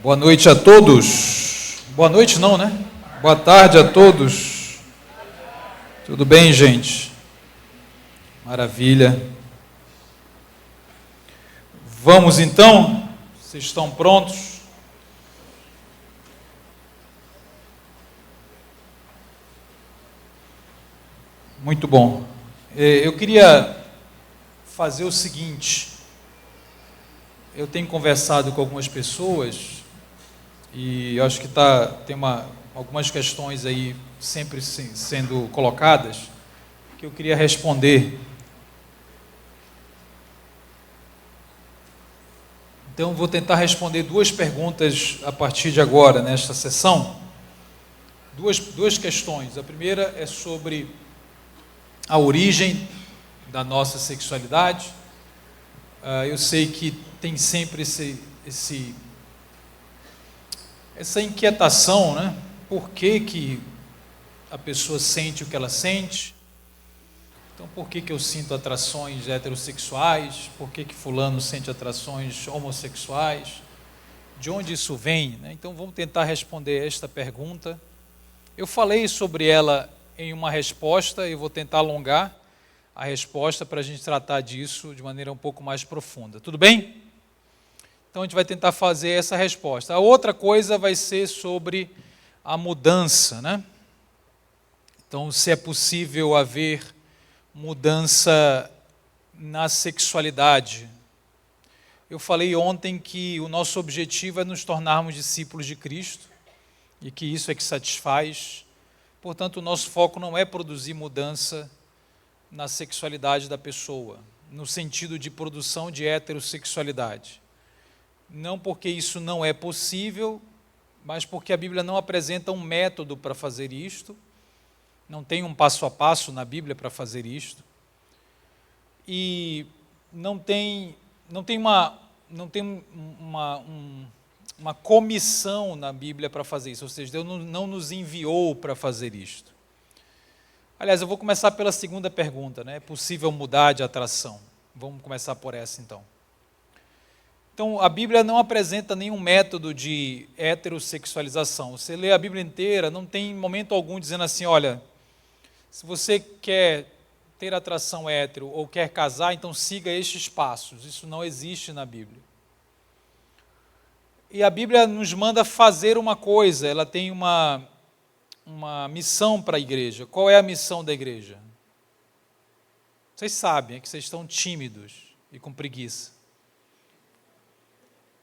Boa noite a todos. Boa noite não, né? Boa tarde a todos. Tudo bem, gente? Maravilha. Vamos então? Vocês estão prontos? Muito bom. Eu queria fazer o seguinte. Eu tenho conversado com algumas pessoas e eu acho que tem algumas questões aí sempre sendo colocadas que eu queria responder. Então, vou tentar responder duas perguntas a partir de agora, nesta sessão. Duas questões. A primeira é sobre a origem da nossa sexualidade. Eu sei que tem sempre essa inquietação, né? Por que a pessoa sente o que ela sente? Então, por que eu sinto atrações heterossexuais? Por que fulano sente atrações homossexuais? De onde isso vem, né? Então, vamos tentar responder esta pergunta. Eu falei sobre ela em uma resposta, e vou tentar alongar a resposta para a gente tratar disso de maneira um pouco mais profunda. Tudo bem? Então, a gente vai tentar fazer essa resposta. A outra coisa vai ser sobre a mudança, né? Então, se é possível haver mudança na sexualidade. Eu falei ontem que o nosso objetivo é nos tornarmos discípulos de Cristo e que isso é que satisfaz. Portanto, o nosso foco não é produzir mudança na sexualidade da pessoa, no sentido de produção de heterossexualidade. Não porque isso não é possível, mas porque a Bíblia não apresenta um método para fazer isto, não tem um passo a passo na Bíblia para fazer isto, e não tem uma comissão na Bíblia para fazer isso, ou seja, Deus não nos enviou para fazer isto. Aliás, eu vou começar pela segunda pergunta, né? É possível mudar de atração? Vamos começar por essa, então. Então, a Bíblia não apresenta nenhum método de heterossexualização. Você lê a Bíblia inteira, não tem momento algum dizendo assim, olha, se você quer ter atração hétero ou quer casar, então siga estes passos. Isso não existe na Bíblia. E a Bíblia nos manda fazer uma coisa, ela tem uma missão para a igreja. Qual é a missão da igreja? Vocês sabem, é que vocês estão tímidos e com preguiça.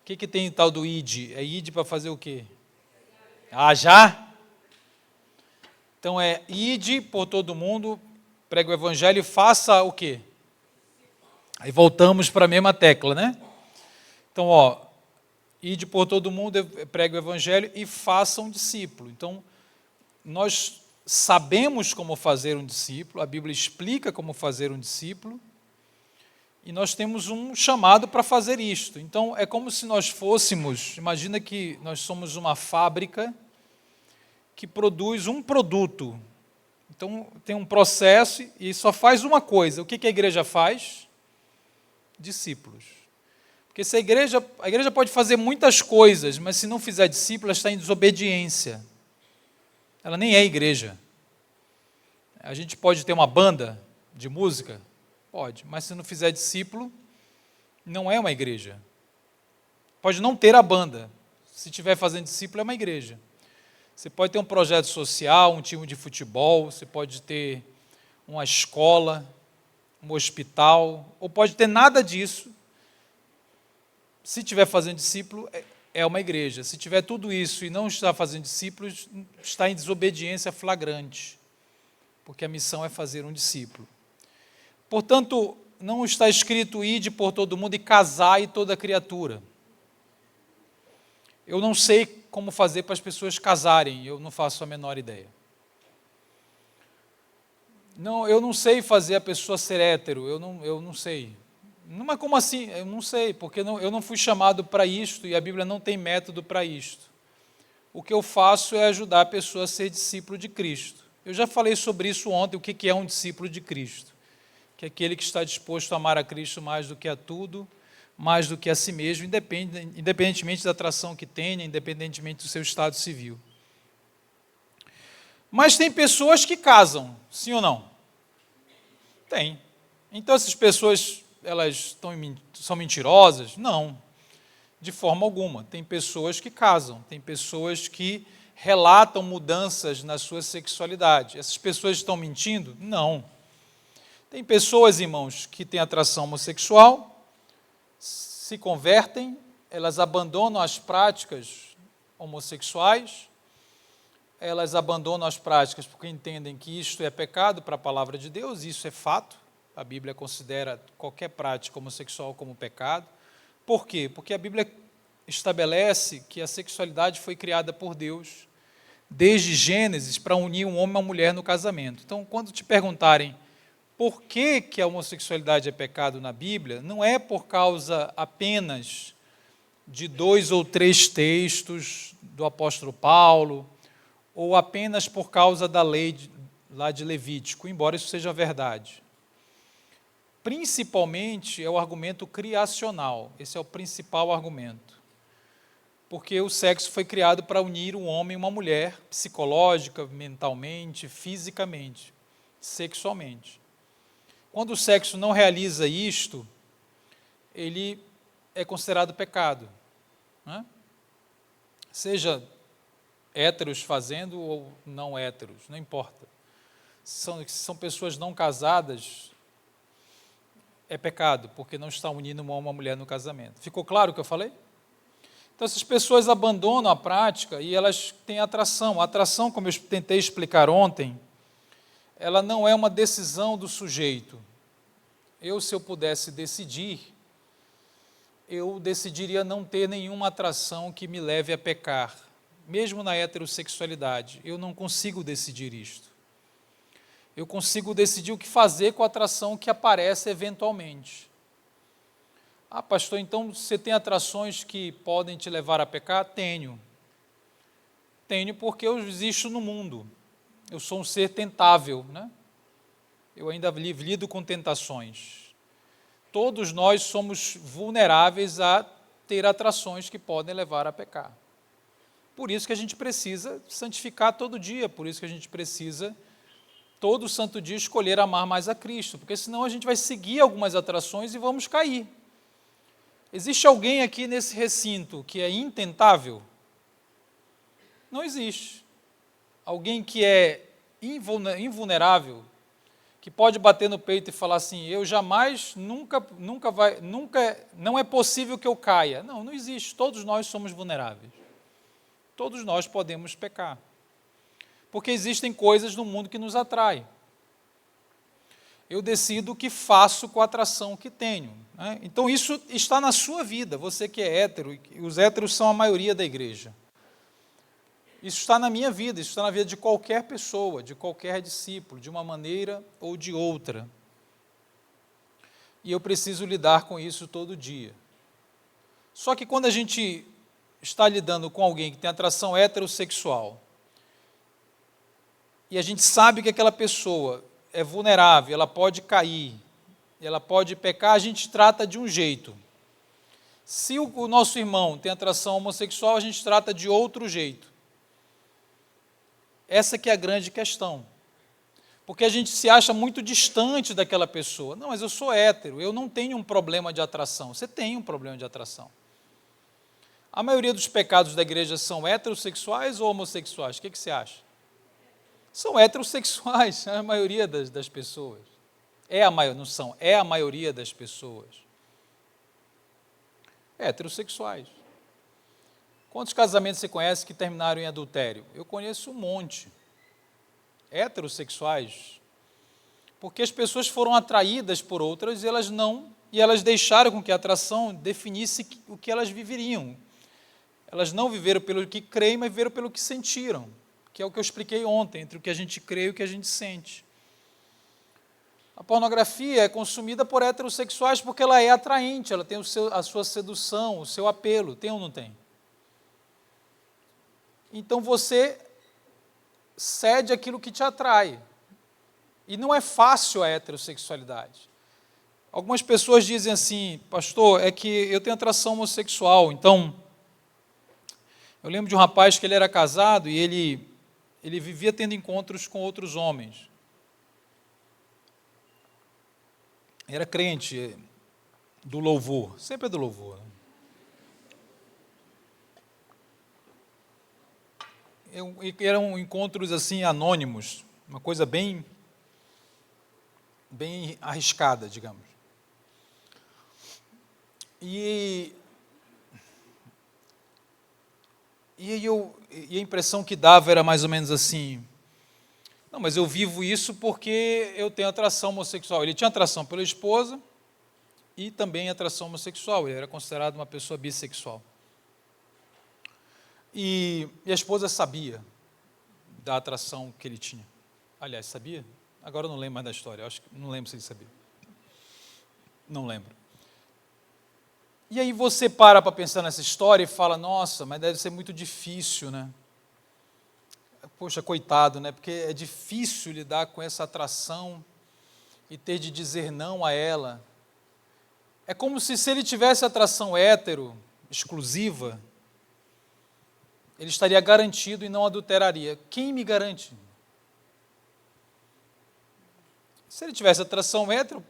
O que tem o tal do ID? É ID para fazer o quê? Ah, já? Então é ID por todo mundo, prega o evangelho e faça o quê? Aí voltamos para a mesma tecla, né? Então, ID por todo mundo, prega o evangelho e faça um discípulo. Então, nós sabemos como fazer um discípulo, a Bíblia explica como fazer um discípulo, e nós temos um chamado para fazer isto. Então, é como se nós fôssemos, imagina que nós somos uma fábrica que produz um produto. Então, tem um processo e só faz uma coisa. O que a igreja faz? Discípulos. Porque se a igreja pode fazer muitas coisas, mas se não fizer discípulo, ela está em desobediência. Ela nem é igreja. A gente pode ter uma banda de música? Pode, mas se não fizer discípulo, não é uma igreja. Pode não ter a banda. Se estiver fazendo discípulo, é uma igreja. Você pode ter um projeto social, um time de futebol, você pode ter uma escola, um hospital, ou pode ter nada disso. Se estiver fazendo discípulo, é uma igreja. Se tiver tudo isso e não está fazendo discípulos, está em desobediência flagrante, porque a missão é fazer um discípulo. Portanto, não está escrito ide por todo mundo e casai toda criatura. Eu não sei como fazer para as pessoas casarem, eu não faço a menor ideia. Não, eu não sei fazer a pessoa ser hétero, eu não sei. Não, mas como assim? Eu não sei, porque eu não fui chamado para isto e a Bíblia não tem método para isto. O que eu faço é ajudar a pessoa a ser discípulo de Cristo. Eu já falei sobre isso ontem, o que é um discípulo de Cristo. Que é aquele que está disposto a amar a Cristo mais do que a tudo, mais do que a si mesmo, independentemente da atração que tenha, independentemente do seu estado civil. Mas tem pessoas que casam, sim ou não? Tem. Então essas pessoas, elas são mentirosas? Não, de forma alguma. Tem pessoas que casam, tem pessoas que relatam mudanças na sua sexualidade. Essas pessoas estão mentindo? Não. Tem pessoas, irmãos, que têm atração homossexual, se convertem, elas abandonam as práticas homossexuais, elas abandonam as práticas porque entendem que isto é pecado para a palavra de Deus, isso é fato, a Bíblia considera qualquer prática homossexual como pecado. Por quê? Porque a Bíblia estabelece que a sexualidade foi criada por Deus, desde Gênesis, para unir um homem e uma mulher no casamento. Então, quando te perguntarem por que a homossexualidade é pecado na Bíblia, não é por causa apenas de 2 ou 3 textos do apóstolo Paulo, ou apenas por causa da lei lá de Levítico, embora isso seja verdade. Principalmente é o argumento criacional, esse é o principal argumento. Porque o sexo foi criado para unir um homem e uma mulher, psicológica, mentalmente, fisicamente, sexualmente. Quando o sexo não realiza isto, ele é considerado pecado, né? Seja héteros fazendo ou não héteros, não importa. São pessoas não casadas, é pecado, porque não está unindo um homem e uma mulher no casamento. Ficou claro o que eu falei? Então, essas pessoas abandonam a prática e elas têm atração. A atração, como eu tentei explicar ontem, ela não é uma decisão do sujeito. Se eu pudesse decidir, eu decidiria não ter nenhuma atração que me leve a pecar. Mesmo na heterossexualidade, eu não consigo decidir isto. Eu consigo decidir o que fazer com a atração que aparece eventualmente. Ah, pastor, então você tem atrações que podem te levar a pecar? Tenho. Tenho porque eu existo no mundo. Eu sou um ser tentável, né? Eu ainda lido com tentações. Todos nós somos vulneráveis a ter atrações que podem levar a pecar. Por isso que a gente precisa santificar todo dia, por isso que a gente precisa, todo santo dia, escolher amar mais a Cristo, porque senão a gente vai seguir algumas atrações e vamos cair. Existe alguém aqui nesse recinto que é intentável? Não existe. Alguém que é invulnerável, que pode bater no peito e falar assim, eu jamais, nunca, não é possível que eu caia. Não, não existe. Todos nós somos vulneráveis. Todos nós podemos pecar. Porque existem coisas no mundo que nos atraem. Eu decido o que faço com a atração que tenho, né? Então isso está na sua vida, você que é hétero, e os héteros são a maioria da igreja. Isso está na minha vida, isso está na vida de qualquer pessoa, de qualquer discípulo, de uma maneira ou de outra. E eu preciso lidar com isso todo dia. Só que quando a gente está lidando com alguém que tem atração heterossexual, e a gente sabe que aquela pessoa é vulnerável, ela pode cair, ela pode pecar, a gente trata de um jeito. Se o nosso irmão tem atração homossexual, a gente trata de outro jeito. Essa que é a grande questão. Porque a gente se acha muito distante daquela pessoa. Não, mas eu sou hétero, eu não tenho um problema de atração. Você tem um problema de atração. A maioria dos pecados da igreja são heterossexuais ou homossexuais? O que você acha? São heterossexuais, a maioria das pessoas. Não são, é a maioria das pessoas. Heterossexuais. Quantos casamentos você conhece que terminaram em adultério? Eu conheço um monte. Heterossexuais. Porque as pessoas foram atraídas por outras e elas deixaram com que a atração definisse o que elas viveriam. Elas não viveram pelo que creem, mas viveram pelo que sentiram, que é o que eu expliquei ontem, entre o que a gente crê e o que a gente sente. A pornografia é consumida por heterossexuais porque ela é atraente, ela tem a sua sedução, o seu apelo, tem ou não tem? Então você cede aquilo que te atrai. E não é fácil a heterossexualidade. Algumas pessoas dizem assim, pastor, é que eu tenho atração homossexual. Então, eu lembro de um rapaz que ele era casado e ele vivia tendo encontros com outros homens. Era crente do louvor, sempre é do louvor. Eram encontros assim anônimos, uma coisa bem arriscada, digamos. E a impressão que dava era mais ou menos assim, não, mas eu vivo isso porque eu tenho atração homossexual. Ele tinha atração pela esposa e também atração homossexual, ele era considerado uma pessoa bissexual. E a esposa sabia da atração que ele tinha. Aliás, sabia? Agora eu não lembro mais da história, não lembro se ele sabia. Não lembro. E aí você para pensar nessa história e fala, nossa, mas deve ser muito difícil, né? Poxa, coitado, né? Porque é difícil lidar com essa atração e ter de dizer não a ela. É como se ele tivesse atração hétero, exclusiva, ele estaria garantido e não adulteraria. Quem me garante? Se ele tivesse atração hétero,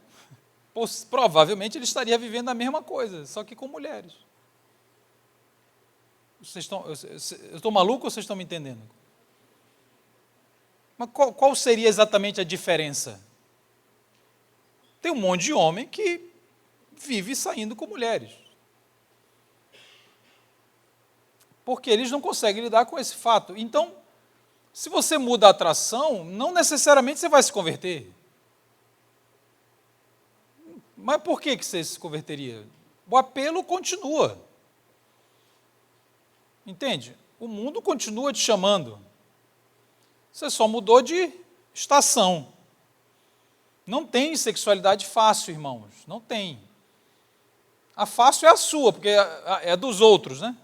provavelmente ele estaria vivendo a mesma coisa, só que com mulheres. Eu estou maluco ou vocês estão me entendendo? Mas qual seria exatamente a diferença? Tem um monte de homem que vive saindo com mulheres. Porque eles não conseguem lidar com esse fato. Então, se você muda a atração, não necessariamente você vai se converter. Mas por que você se converteria? O apelo continua. Entende? O mundo continua te chamando. Você só mudou de estação. Não tem sexualidade fácil, irmãos. Não tem. A fácil é a sua, porque é dos outros, né?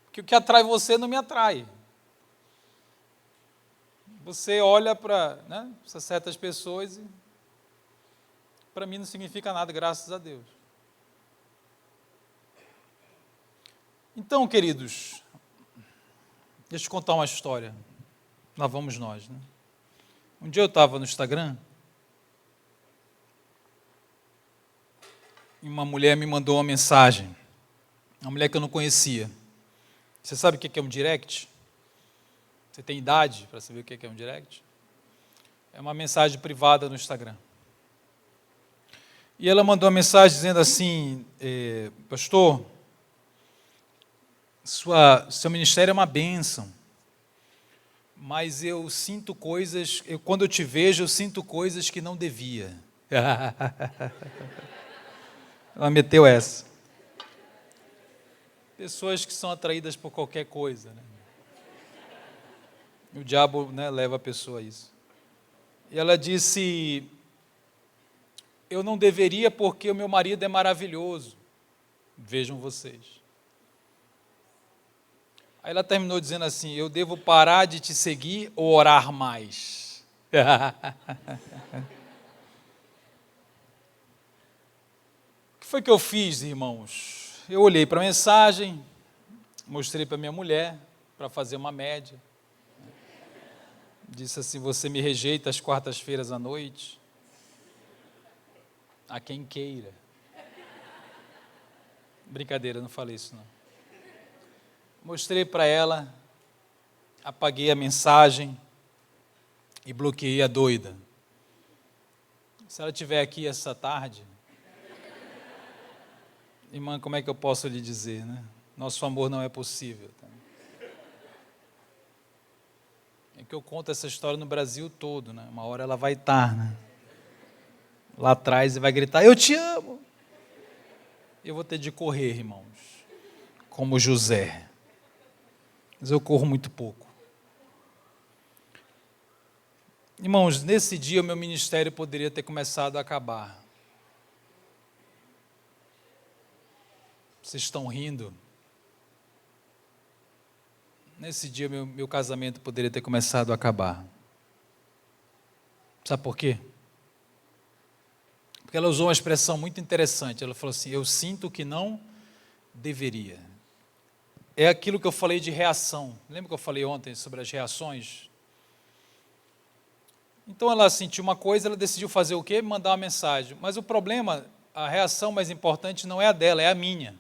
Porque o que atrai você não me atrai. Você olha para certas pessoas e para mim não significa nada, graças a Deus. Então, queridos, deixa eu contar uma história. Lá vamos nós, né? Um dia eu estava no Instagram e uma mulher me mandou uma mensagem, uma mulher que eu não conhecia. Você sabe o que é um direct? Você tem idade para saber o que é um direct? É uma mensagem privada no Instagram. E ela mandou uma mensagem dizendo assim, pastor, seu ministério é uma bênção, mas eu sinto coisas, quando eu te vejo, eu sinto coisas que não devia. Ela meteu essa. Pessoas que são atraídas por qualquer coisa, né? O diabo, né, leva a pessoa a isso. E ela disse, eu não deveria porque o meu marido é maravilhoso. Vejam vocês. Aí ela terminou dizendo assim, eu devo parar de te seguir ou orar mais? O que foi que eu fiz, irmãos? Eu olhei para a mensagem, mostrei para minha mulher, para fazer uma média. Disse assim, você me rejeita às quartas-feiras à noite? A quem queira. Brincadeira, não falei isso não. Mostrei para ela, apaguei a mensagem e bloqueei a doida. Se ela estiver aqui essa tarde, irmã, como é que eu posso lhe dizer, né? Nosso amor não é possível. Tá? É que eu conto essa história no Brasil todo, né? Uma hora ela vai estar, né? Lá atrás e vai gritar, eu te amo. Eu vou ter de correr, irmãos, como José. Mas eu corro muito pouco. Irmãos, nesse dia o meu ministério poderia ter começado a acabar. Vocês estão rindo? Nesse dia meu casamento poderia ter começado a acabar. Sabe por quê? Porque ela usou uma expressão muito interessante. Ela falou assim: eu sinto que não deveria. É aquilo que eu falei de reação. Lembra que eu falei ontem sobre as reações? Então ela sentiu uma coisa, ela decidiu fazer o quê? Mandar uma mensagem. Mas o problema, a reação mais importante não é a dela, é a minha.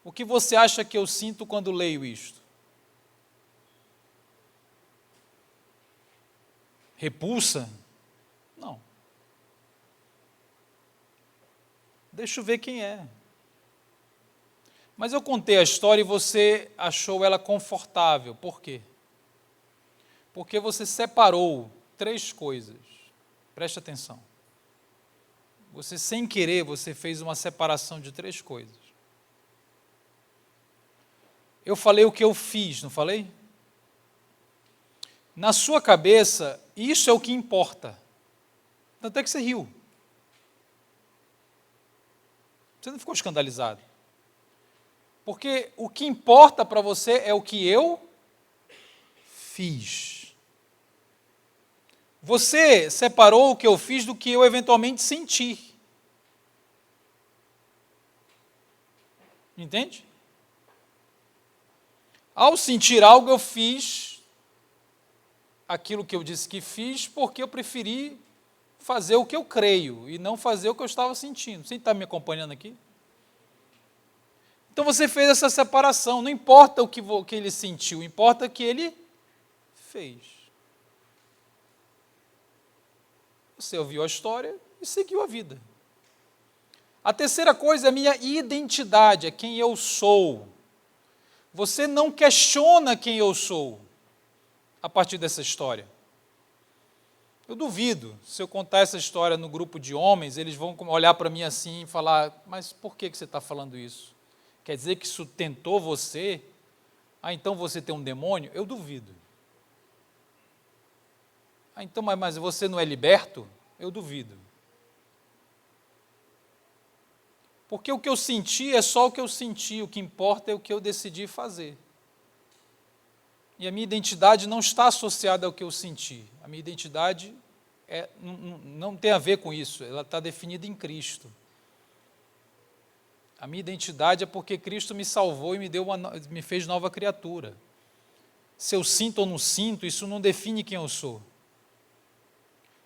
O que você acha que eu sinto quando leio isto? Repulsa? Não. Deixa eu ver quem é. Mas eu contei a história e você achou ela confortável. Por quê? Porque você separou 3 coisas. Preste atenção. Você, sem querer, você fez uma separação de 3 coisas. Eu falei o que eu fiz, não falei? Na sua cabeça, isso é o que importa. Tanto é que você riu. Você não ficou escandalizado. Porque o que importa para você é o que eu fiz. Você separou o que eu fiz do que eu eventualmente senti. Entende? Ao sentir algo, eu fiz aquilo que eu disse que fiz porque eu preferi fazer o que eu creio e não fazer o que eu estava sentindo. Você está me acompanhando aqui? Então você fez essa separação. Não importa o que ele sentiu, importa o que ele fez. Você ouviu a história e seguiu a vida. A terceira coisa é a minha identidade, é quem eu sou. Você não questiona quem eu sou a partir dessa história. Eu duvido, se eu contar essa história no grupo de homens, eles vão olhar para mim assim e falar: mas por que você está falando isso? Quer dizer que isso tentou você? Ah, então você tem um demônio? Eu duvido. Ah, então, mas você não é liberto? Eu duvido. Porque o que eu senti é só o que eu senti, o que importa é o que eu decidi fazer. E a minha identidade não está associada ao que eu senti. A minha identidade não tem a ver com isso, ela está definida em Cristo. A minha identidade é porque Cristo me salvou e me fez nova criatura. Se eu sinto ou não sinto, isso não define quem eu sou.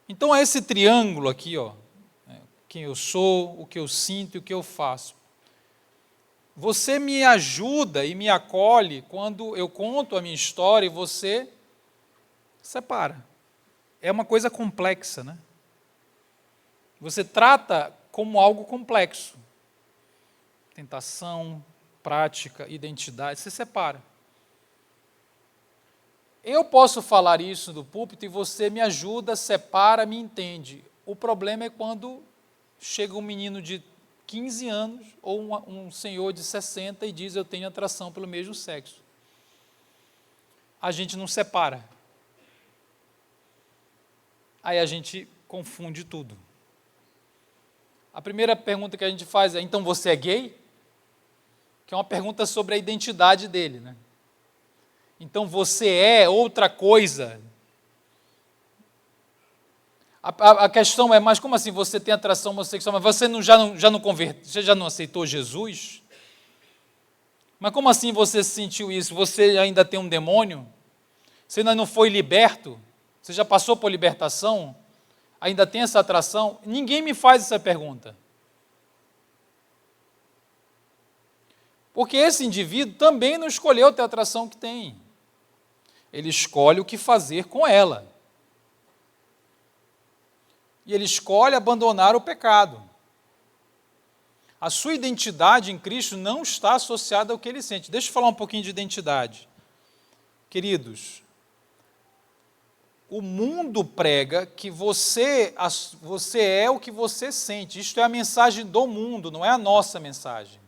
Então é esse triângulo aqui, ó, quem eu sou, o que eu sinto e o que eu faço. Você me ajuda e me acolhe quando eu conto a minha história e você separa. É uma coisa complexa, né? Você trata como algo complexo. Tentação, prática, identidade, você separa. Eu posso falar isso do púlpito e você me ajuda, separa, me entende. O problema é quando chega um menino de 15 anos ou um senhor de 60 e diz: eu tenho atração pelo mesmo sexo. A gente não separa. Aí a gente confunde tudo. A primeira pergunta que a gente faz é: então você é gay? Que é uma pergunta sobre a identidade dele, né? Então você é outra coisa. A questão é: mas como assim você tem atração homossexual, mas você já não aceitou Jesus? Mas como assim você sentiu isso? Você ainda tem um demônio? Você ainda não foi liberto? Você já passou por libertação? Ainda tem essa atração? Ninguém me faz essa pergunta. Porque esse indivíduo também não escolheu ter a atração que tem. Ele escolhe o que fazer com ela. E ele escolhe abandonar o pecado. A sua identidade em Cristo não está associada ao que ele sente. Deixa eu falar um pouquinho de identidade. Queridos, o mundo prega que você é o que você sente. Isto é a mensagem do mundo, não é a nossa mensagem.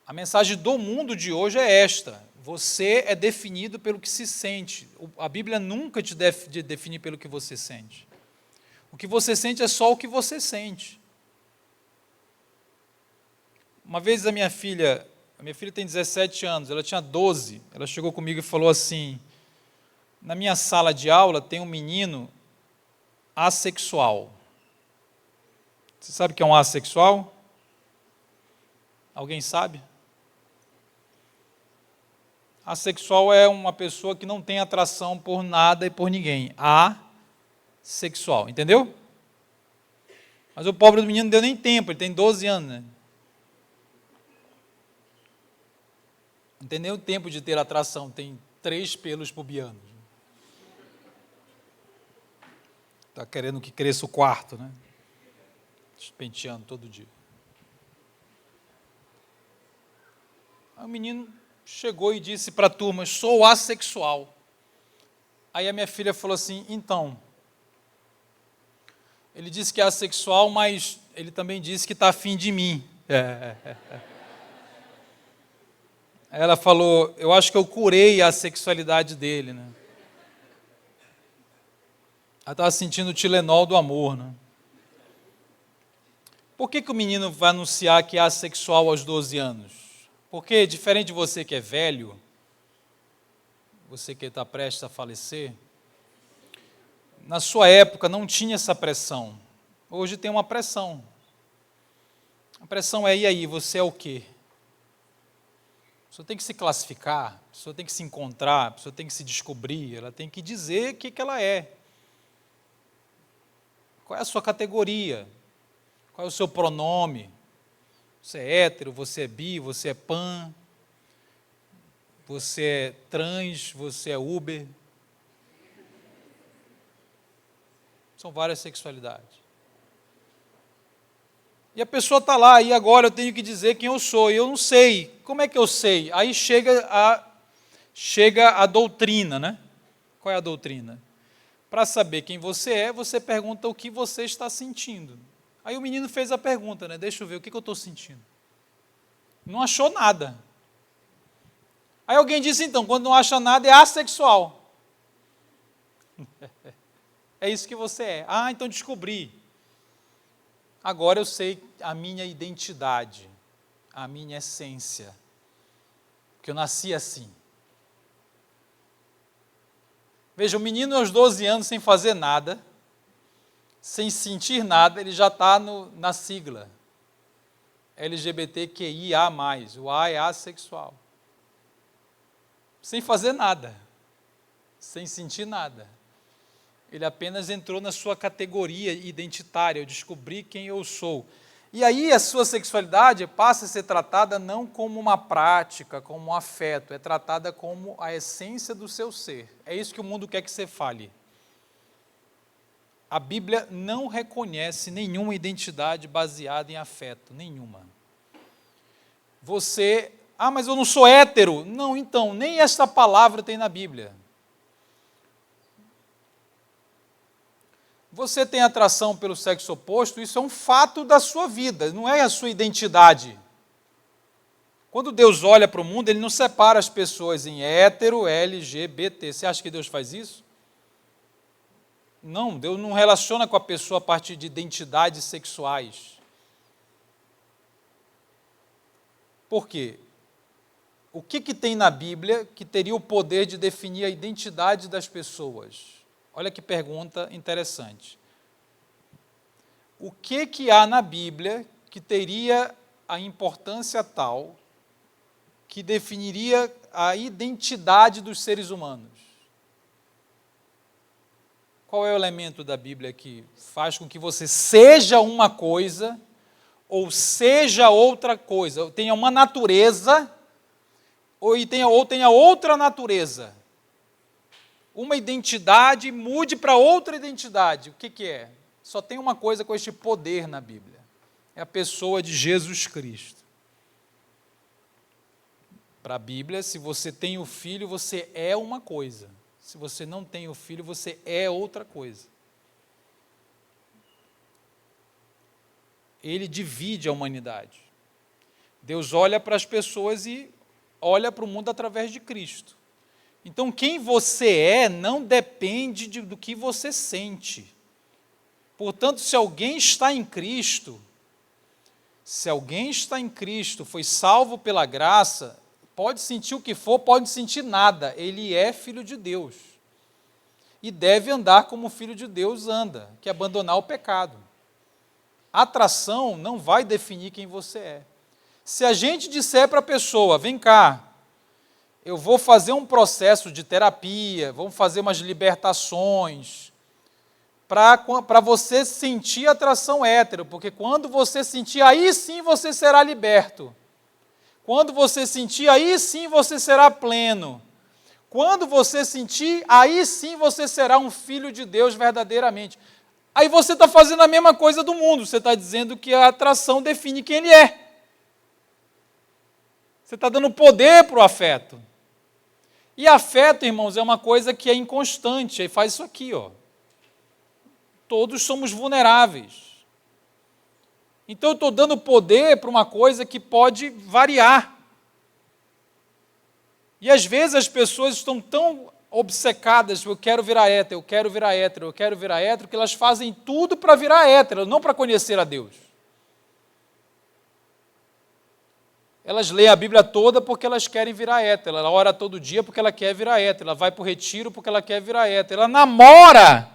A mensagem do mundo de hoje é esta: você é definido pelo que se sente. A Bíblia nunca te deve definir pelo que você sente. O que você sente é só o que você sente. Uma vez a minha filha tem 17 anos, ela tinha 12, ela chegou comigo e falou assim: na minha sala de aula tem um menino assexual. Você sabe o que é um assexual? Alguém sabe? Assexual é uma pessoa que não tem atração por nada e por ninguém. Assexual, entendeu? Mas o pobre do menino não deu nem tempo, ele tem 12 anos, né? Não tem nem o tempo de ter atração, tem 3 pelos pubianos. Está querendo que cresça o quarto, né? Penteando todo dia. Aí o menino chegou e disse para a turma: sou assexual. Aí a minha filha falou assim: então, ele disse que é assexual, mas ele também disse que está afim de mim. Aí ela falou: eu acho que eu curei a sexualidade dele, né? Ela estava sentindo o Tilenol do amor, né? Por que o menino vai anunciar que é assexual aos 12 anos? Porque, diferente de você que é velho, você que está prestes a falecer, na sua época não tinha essa pressão. Hoje tem uma pressão. A pressão é: e aí, você é o quê? A pessoa tem que se classificar, a pessoa tem que se encontrar, a pessoa tem que se descobrir, ela tem que dizer o que ela é. Qual é a sua categoria? Qual é o seu pronome? Você é hétero, você é bi, você é pan, você é trans, você é Uber. São várias sexualidades. E a pessoa está lá, e agora eu tenho que dizer quem eu sou, e eu não sei. Como é que eu sei? Aí chega a doutrina, né? Qual é a doutrina? Para saber quem você é, você pergunta o que você está sentindo. Aí o menino fez a pergunta, né? Deixa eu ver, o que eu estou sentindo? Não achou nada. Aí alguém disse, então, quando não acha nada é assexual. É isso que você é. Ah, então descobri. Agora eu sei a minha identidade, a minha essência. Porque eu nasci assim. Veja, o menino aos 12 anos, sem fazer nada, sem sentir nada, ele já está na sigla. LGBTQIA+, o A é assexual. Sem fazer nada, sem sentir nada. Ele apenas entrou na sua categoria identitária, eu descobri quem eu sou. E aí a sua sexualidade passa a ser tratada não como uma prática, como um afeto, é tratada como a essência do seu ser. É isso que o mundo quer que você fale. A Bíblia não reconhece nenhuma identidade baseada em afeto, nenhuma. Você, mas eu não sou hétero. Não, então, nem esta palavra tem na Bíblia. Você tem atração pelo sexo oposto, isso é um fato da sua vida, não é a sua identidade. Quando Deus olha para o mundo, Ele não separa as pessoas em hétero, LGBT. Você acha que Deus faz isso? Não, Deus não relaciona com a pessoa a partir de identidades sexuais. Por quê? O que tem na Bíblia que teria o poder de definir a identidade das pessoas? Olha que pergunta interessante. O que há na Bíblia que teria a importância tal que definiria a identidade dos seres humanos? Qual é o elemento da Bíblia que faz com que você seja uma coisa ou seja outra coisa, tenha uma natureza ou tenha outra natureza? Uma identidade mude para outra identidade. O que é? Só tem uma coisa com este poder na Bíblia. É a pessoa de Jesus Cristo. Para a Bíblia, se você tem o Filho, você é uma coisa. Se você não tem o Filho, você é outra coisa. Ele divide a humanidade. Deus olha para as pessoas e olha para o mundo através de Cristo. Então, quem você é não depende do que você sente. Portanto, se alguém está em Cristo, foi salvo pela graça, pode sentir o que for, pode sentir nada, ele é filho de Deus. E deve andar como o filho de Deus anda, que é abandonar o pecado. atração não vai definir quem você é. Se a gente disser para a pessoa, vem cá, eu vou fazer um processo de terapia, vamos fazer umas libertações, para você sentir atração hétero, porque quando você sentir, aí sim você será liberto. Quando você sentir, aí sim você será pleno. Quando você sentir, aí sim você será um filho de Deus verdadeiramente. Aí você está fazendo a mesma coisa do mundo, você está dizendo que a atração define quem ele é. Você está dando poder para o afeto. E afeto, irmãos, é uma coisa que é inconstante, aí faz isso aqui, ó. Todos somos vulneráveis. Então eu estou dando poder para uma coisa que pode variar. E às vezes as pessoas estão tão obcecadas, eu quero virar hétero, eu quero virar hétero, eu quero virar hétero, que elas fazem tudo para virar hétero, não para conhecer a Deus. Elas leem a Bíblia toda porque elas querem virar hétero, ela ora todo dia porque ela quer virar hétero, ela vai para o retiro porque ela quer virar hétero, ela namora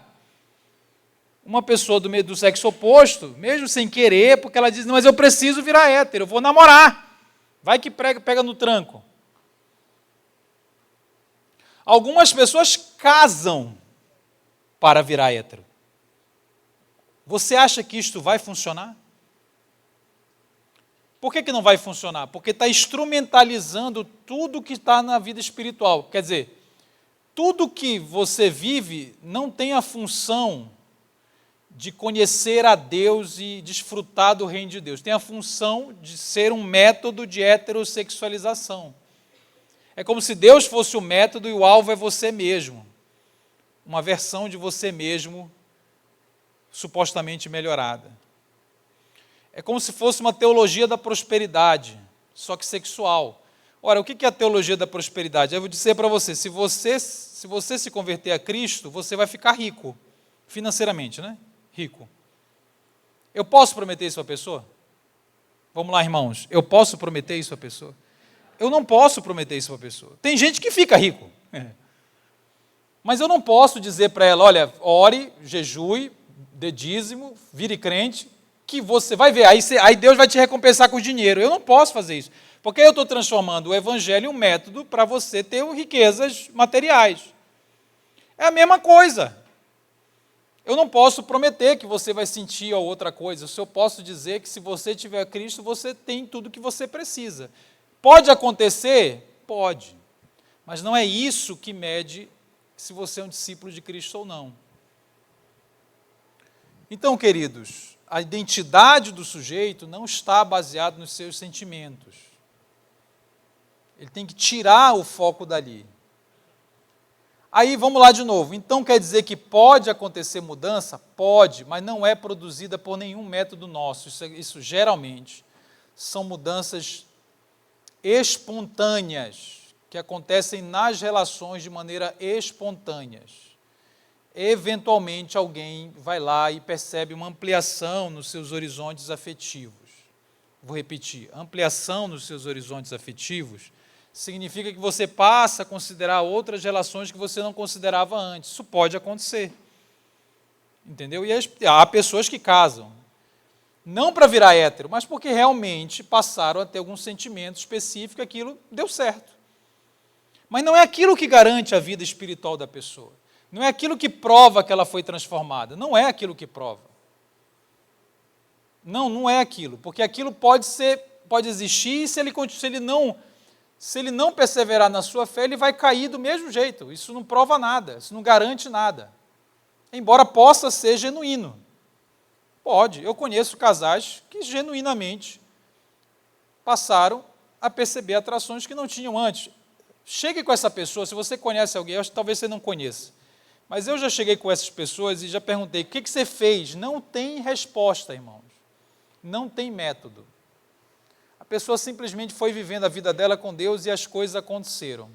uma pessoa do sexo oposto, mesmo sem querer, porque ela diz, não, mas eu preciso virar hétero, eu vou namorar. Vai que pega no tranco. Algumas pessoas casam para virar hétero. Você acha que isto vai funcionar? Por que não vai funcionar? Porque está instrumentalizando tudo que está na vida espiritual. Quer dizer, tudo que você vive não tem a função de conhecer a Deus e desfrutar do reino de Deus. Tem a função de ser um método de heterossexualização. É como se Deus fosse o método e o alvo é você mesmo. Uma versão de você mesmo supostamente melhorada. É como se fosse uma teologia da prosperidade, só que sexual. Ora, o que é a teologia da prosperidade? Eu vou dizer para você, se você se converter a Cristo, você vai ficar rico, financeiramente, né? Rico. Eu posso prometer isso à pessoa? Vamos lá, irmãos. Eu posso prometer isso à pessoa? Eu não posso prometer isso à pessoa. Tem gente que fica rico. Mas eu não posso dizer para ela, olha, ore, jejue, dê dízimo, vire crente, que você vai ver, aí Deus vai te recompensar com dinheiro. Eu não posso fazer isso. Porque eu estou transformando o evangelho em um método para você ter riquezas materiais. É a mesma coisa. Eu não posso prometer que você vai sentir outra coisa. Eu só posso dizer que se você tiver Cristo, você tem tudo que você precisa. Pode acontecer? Pode. Mas não é isso que mede se você é um discípulo de Cristo ou não. Então, queridos, a identidade do sujeito não está baseada nos seus sentimentos. Ele tem que tirar o foco dali. Aí, vamos lá de novo. Então, quer dizer que pode acontecer mudança? Pode, mas não é produzida por nenhum método nosso. Isso geralmente são mudanças espontâneas, que acontecem nas relações de maneira espontâneas. Eventualmente, alguém vai lá e percebe uma ampliação nos seus horizontes afetivos. Vou repetir, ampliação nos seus horizontes afetivos significa que você passa a considerar outras relações que você não considerava antes. Isso pode acontecer. Entendeu? E há pessoas que casam, não para virar hétero, mas porque realmente passaram a ter algum sentimento específico, aquilo deu certo. Mas não é aquilo que garante a vida espiritual da pessoa. Não é aquilo que prova que ela foi transformada. Não é aquilo que prova. Não é aquilo. Porque aquilo pode existir e se ele não perseverar na sua fé, ele vai cair do mesmo jeito. Isso não prova nada, isso não garante nada. Embora possa ser genuíno. Pode. Eu conheço casais que genuinamente passaram a perceber atrações que não tinham antes. Chegue com essa pessoa, se você conhece alguém, eu acho que talvez você não conheça. Mas eu já cheguei com essas pessoas e já perguntei, o que você fez? Não tem resposta, irmãos. Não tem método. A pessoa simplesmente foi vivendo a vida dela com Deus e as coisas aconteceram.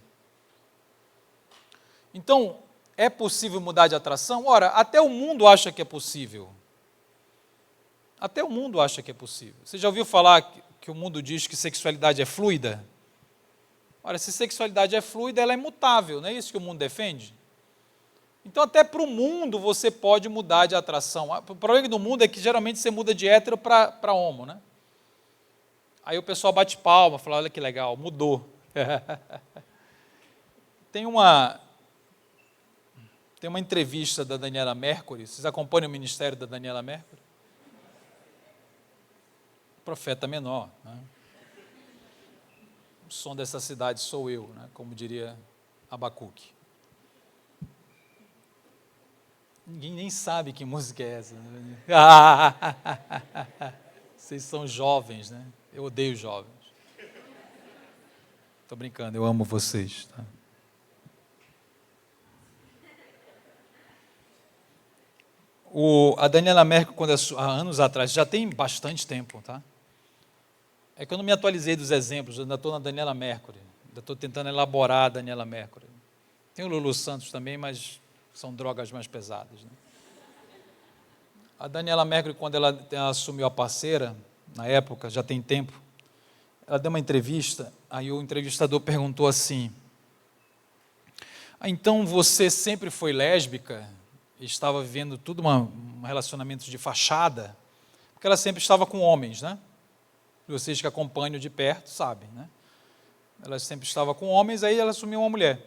Então, é possível mudar de atração? Ora, até o mundo acha que é possível. Até o mundo acha que é possível. Você já ouviu falar que o mundo diz que sexualidade é fluida? Ora, se sexualidade é fluida, ela é mutável, não é isso que o mundo defende? Então, até para o mundo, você pode mudar de atração. O problema do mundo é que, geralmente, você muda de hétero para homo, né? Aí o pessoal bate palma, fala, olha que legal, mudou. Tem uma entrevista da Daniela Mercury, vocês acompanham o ministério da Daniela Mercury? Profeta menor, né? O som dessa cidade sou eu, né? Como diria Abacuque. Ninguém nem sabe que música é essa. Né? Vocês são jovens, né? Eu odeio jovens. Estou brincando, eu amo vocês. Tá? A Daniela Mercury, há anos atrás, já tem bastante tempo, tá? É que eu não me atualizei dos exemplos, eu ainda estou na Daniela Mercury, ainda estou tentando elaborar a Daniela Mercury. Tem o Lulu Santos também, mas são drogas mais pesadas. Né? A Daniela Mercury, quando ela assumiu a parceira, na época, já tem tempo, ela deu uma entrevista, aí o entrevistador perguntou assim, então você sempre foi lésbica? Estava vivendo tudo um relacionamento de fachada, porque ela sempre estava com homens, né? Vocês que acompanham de perto sabem, né? Ela sempre estava com homens, aí ela assumiu uma mulher.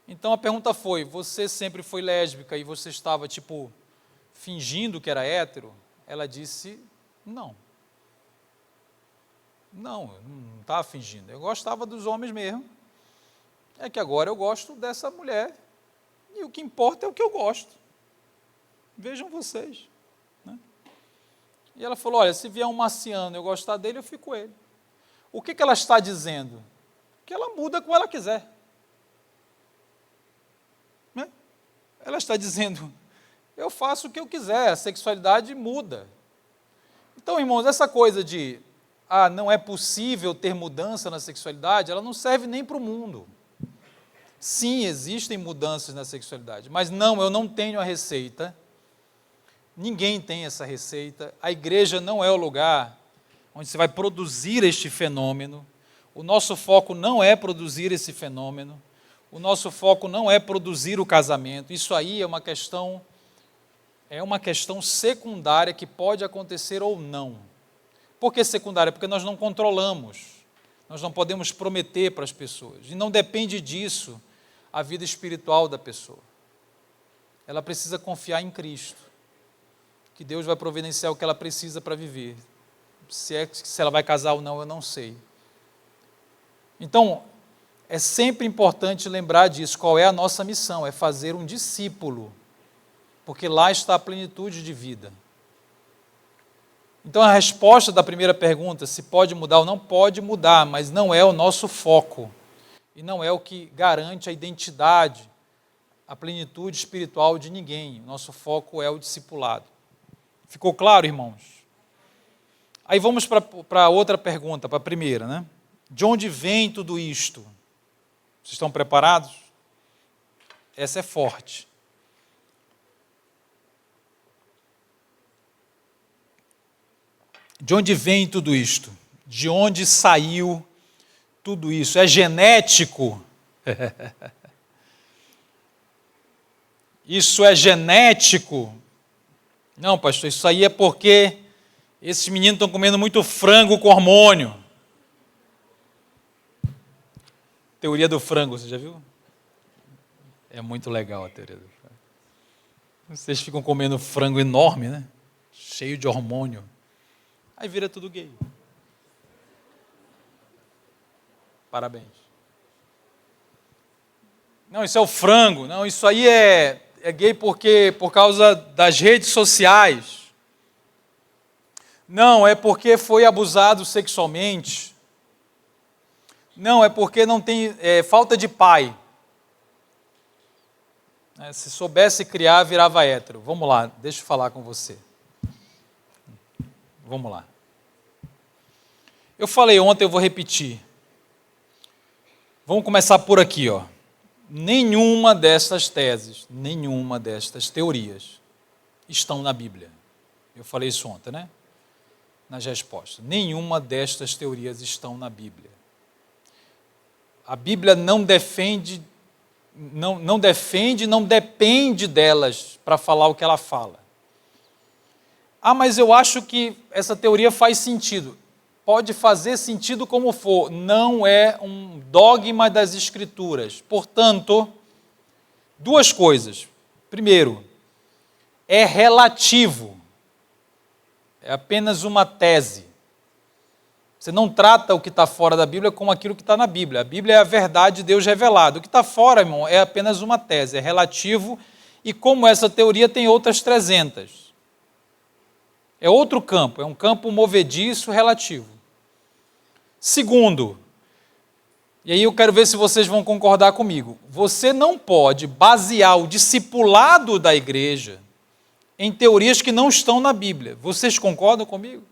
Então a pergunta foi, você sempre foi lésbica e você estava, fingindo que era hétero? Ela disse, não. Não estava fingindo, eu gostava dos homens mesmo, é que agora eu gosto dessa mulher, e o que importa é o que eu gosto. Vejam vocês. Né? E ela falou, olha, se vier um marciano eu gostar dele, eu fico com ele. O que ela está dizendo? Que ela muda como ela quiser. Né? Ela está dizendo, eu faço o que eu quiser, a sexualidade muda. Então, irmãos, essa coisa de, não é possível ter mudança na sexualidade, ela não serve nem para o mundo. Sim, existem mudanças na sexualidade, mas não, eu não tenho a receita, ninguém tem essa receita, a igreja não é o lugar onde você vai produzir este fenômeno, o nosso foco não é produzir esse fenômeno, o nosso foco não é produzir o casamento, isso aí é uma questão secundária que pode acontecer ou não. Por que secundária? Porque nós não controlamos, nós não podemos prometer para as pessoas, e não depende disso a vida espiritual da pessoa. Ela precisa confiar em Cristo, que Deus vai providenciar o que ela precisa para viver. Se ela vai casar ou não, eu não sei. Então, é sempre importante lembrar disso, qual é a nossa missão, é fazer um discípulo, porque lá está a plenitude de vida. Então, a resposta da primeira pergunta, se pode mudar ou não, pode mudar, mas não é o nosso foco, e não é o que garante a identidade, a plenitude espiritual de ninguém. Nosso foco é o discipulado. Ficou claro, irmãos? Aí vamos para outra pergunta, para a primeira, né? De onde vem tudo isto? Vocês estão preparados? Essa é forte. De onde vem tudo isto? De onde saiu tudo isso? É genético? Isso é genético? Não, pastor, isso aí é porque esses meninos estão comendo muito frango com hormônio. Teoria do frango, você já viu? É muito legal a teoria do frango. Vocês ficam comendo frango enorme, né? Cheio de hormônio. Aí vira tudo gay. Parabéns. Não, isso é o frango. Não, isso aí é gay por causa das redes sociais. Não, é porque foi abusado sexualmente. Não, é porque não tem falta de pai. Se soubesse criar, virava hétero. Vamos lá, deixa eu falar com você. Vamos lá. Eu falei ontem, eu vou repetir. Vamos começar por aqui, ó. Nenhuma destas teses, nenhuma destas teorias estão na Bíblia. Eu falei isso ontem, né? Nas respostas. Nenhuma destas teorias estão na Bíblia. A Bíblia não defende não defende, não depende delas para falar o que ela fala. Ah, mas eu acho que essa teoria faz sentido. Pode fazer sentido como for, não é um dogma das Escrituras. Portanto, duas coisas. Primeiro, é relativo. É apenas uma tese. Você não trata o que está fora da Bíblia como aquilo que está na Bíblia. A Bíblia é a verdade de Deus revelado. O que está fora, irmão, é apenas uma tese, é relativo. E como essa teoria tem outras 300. É outro campo, é um campo movediço relativo. Segundo, e aí eu quero ver se vocês vão concordar comigo, você não pode basear o discipulado da igreja em teorias que não estão na Bíblia. Vocês concordam comigo?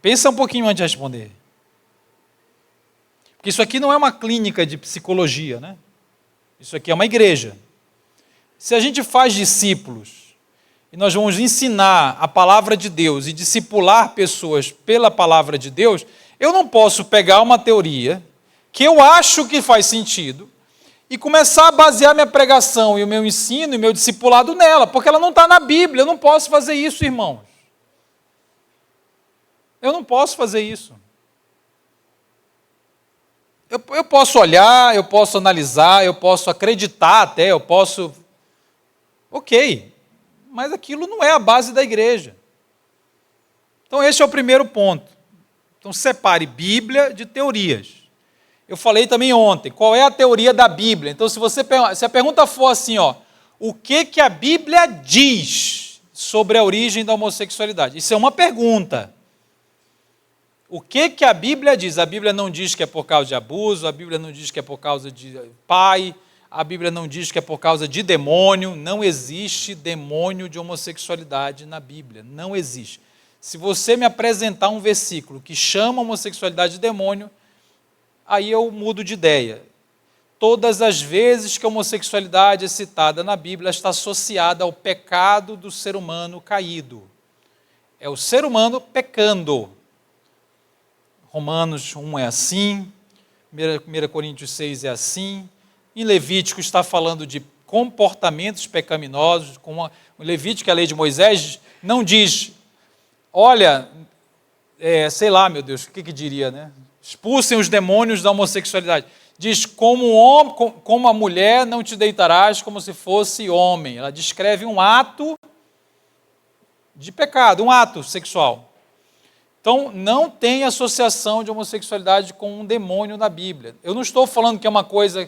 Pensa um pouquinho antes de responder. Porque isso aqui não é uma clínica de psicologia, né? Isso aqui é uma igreja. Se a gente faz discípulos e nós vamos ensinar a palavra de Deus e discipular pessoas pela palavra de Deus, eu não posso pegar uma teoria que eu acho que faz sentido e começar a basear minha pregação e o meu ensino e o meu discipulado nela, porque ela não está na Bíblia. Eu não posso fazer isso, irmãos. Eu não posso fazer isso. Eu posso olhar, eu posso analisar, eu posso acreditar até, eu posso... Ok, mas aquilo não é a base da igreja. Então esse é o primeiro ponto. Então separe Bíblia de teorias. Eu falei também ontem, qual é a teoria da Bíblia? Então se a pergunta for assim, o que a Bíblia diz sobre a origem da homossexualidade? Isso é uma pergunta. O que a Bíblia diz? A Bíblia não diz que é por causa de abuso, a Bíblia não diz que é por causa de pai, a Bíblia não diz que é por causa de demônio. Não existe demônio de homossexualidade na Bíblia, não existe. Se você me apresentar um versículo que chama a homossexualidade de demônio, aí eu mudo de ideia. Todas as vezes que a homossexualidade é citada na Bíblia, está associada ao pecado do ser humano caído. É o ser humano pecando. Romanos 1 é assim, 1 Coríntios 6 é assim, em Levítico está falando de comportamentos pecaminosos, como o Levítico, a lei de Moisés, não diz, olha, sei lá, meu Deus, o que diria, né? Expulsem os demônios da homossexualidade. Diz, como a mulher não te deitarás como se fosse homem. Ela descreve um ato de pecado, um ato sexual. Então, não tem associação de homossexualidade com um demônio na Bíblia. Eu não estou falando que é uma coisa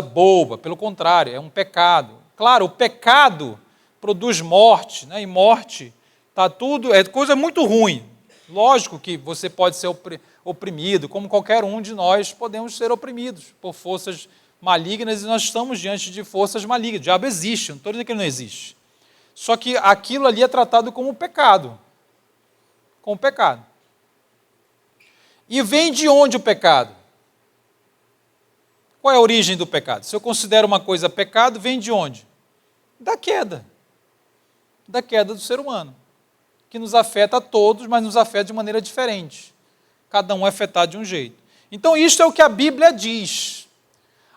boba, pelo contrário, é um pecado. Claro, o pecado produz morte, né? E morte é coisa muito ruim. Lógico que você pode ser oprimido, como qualquer um de nós podemos ser oprimidos por forças malignas, e nós estamos diante de forças malignas. O diabo existe, não estou dizendo que ele não existe. Só que aquilo ali é tratado como pecado. Como pecado. E vem de onde o pecado? Qual é a origem do pecado? Se eu considero uma coisa pecado, vem de onde? Da queda. Da queda do ser humano. Que nos afeta a todos, mas nos afeta de maneira diferente. Cada um é afetado de um jeito. Então, isto é o que a Bíblia diz.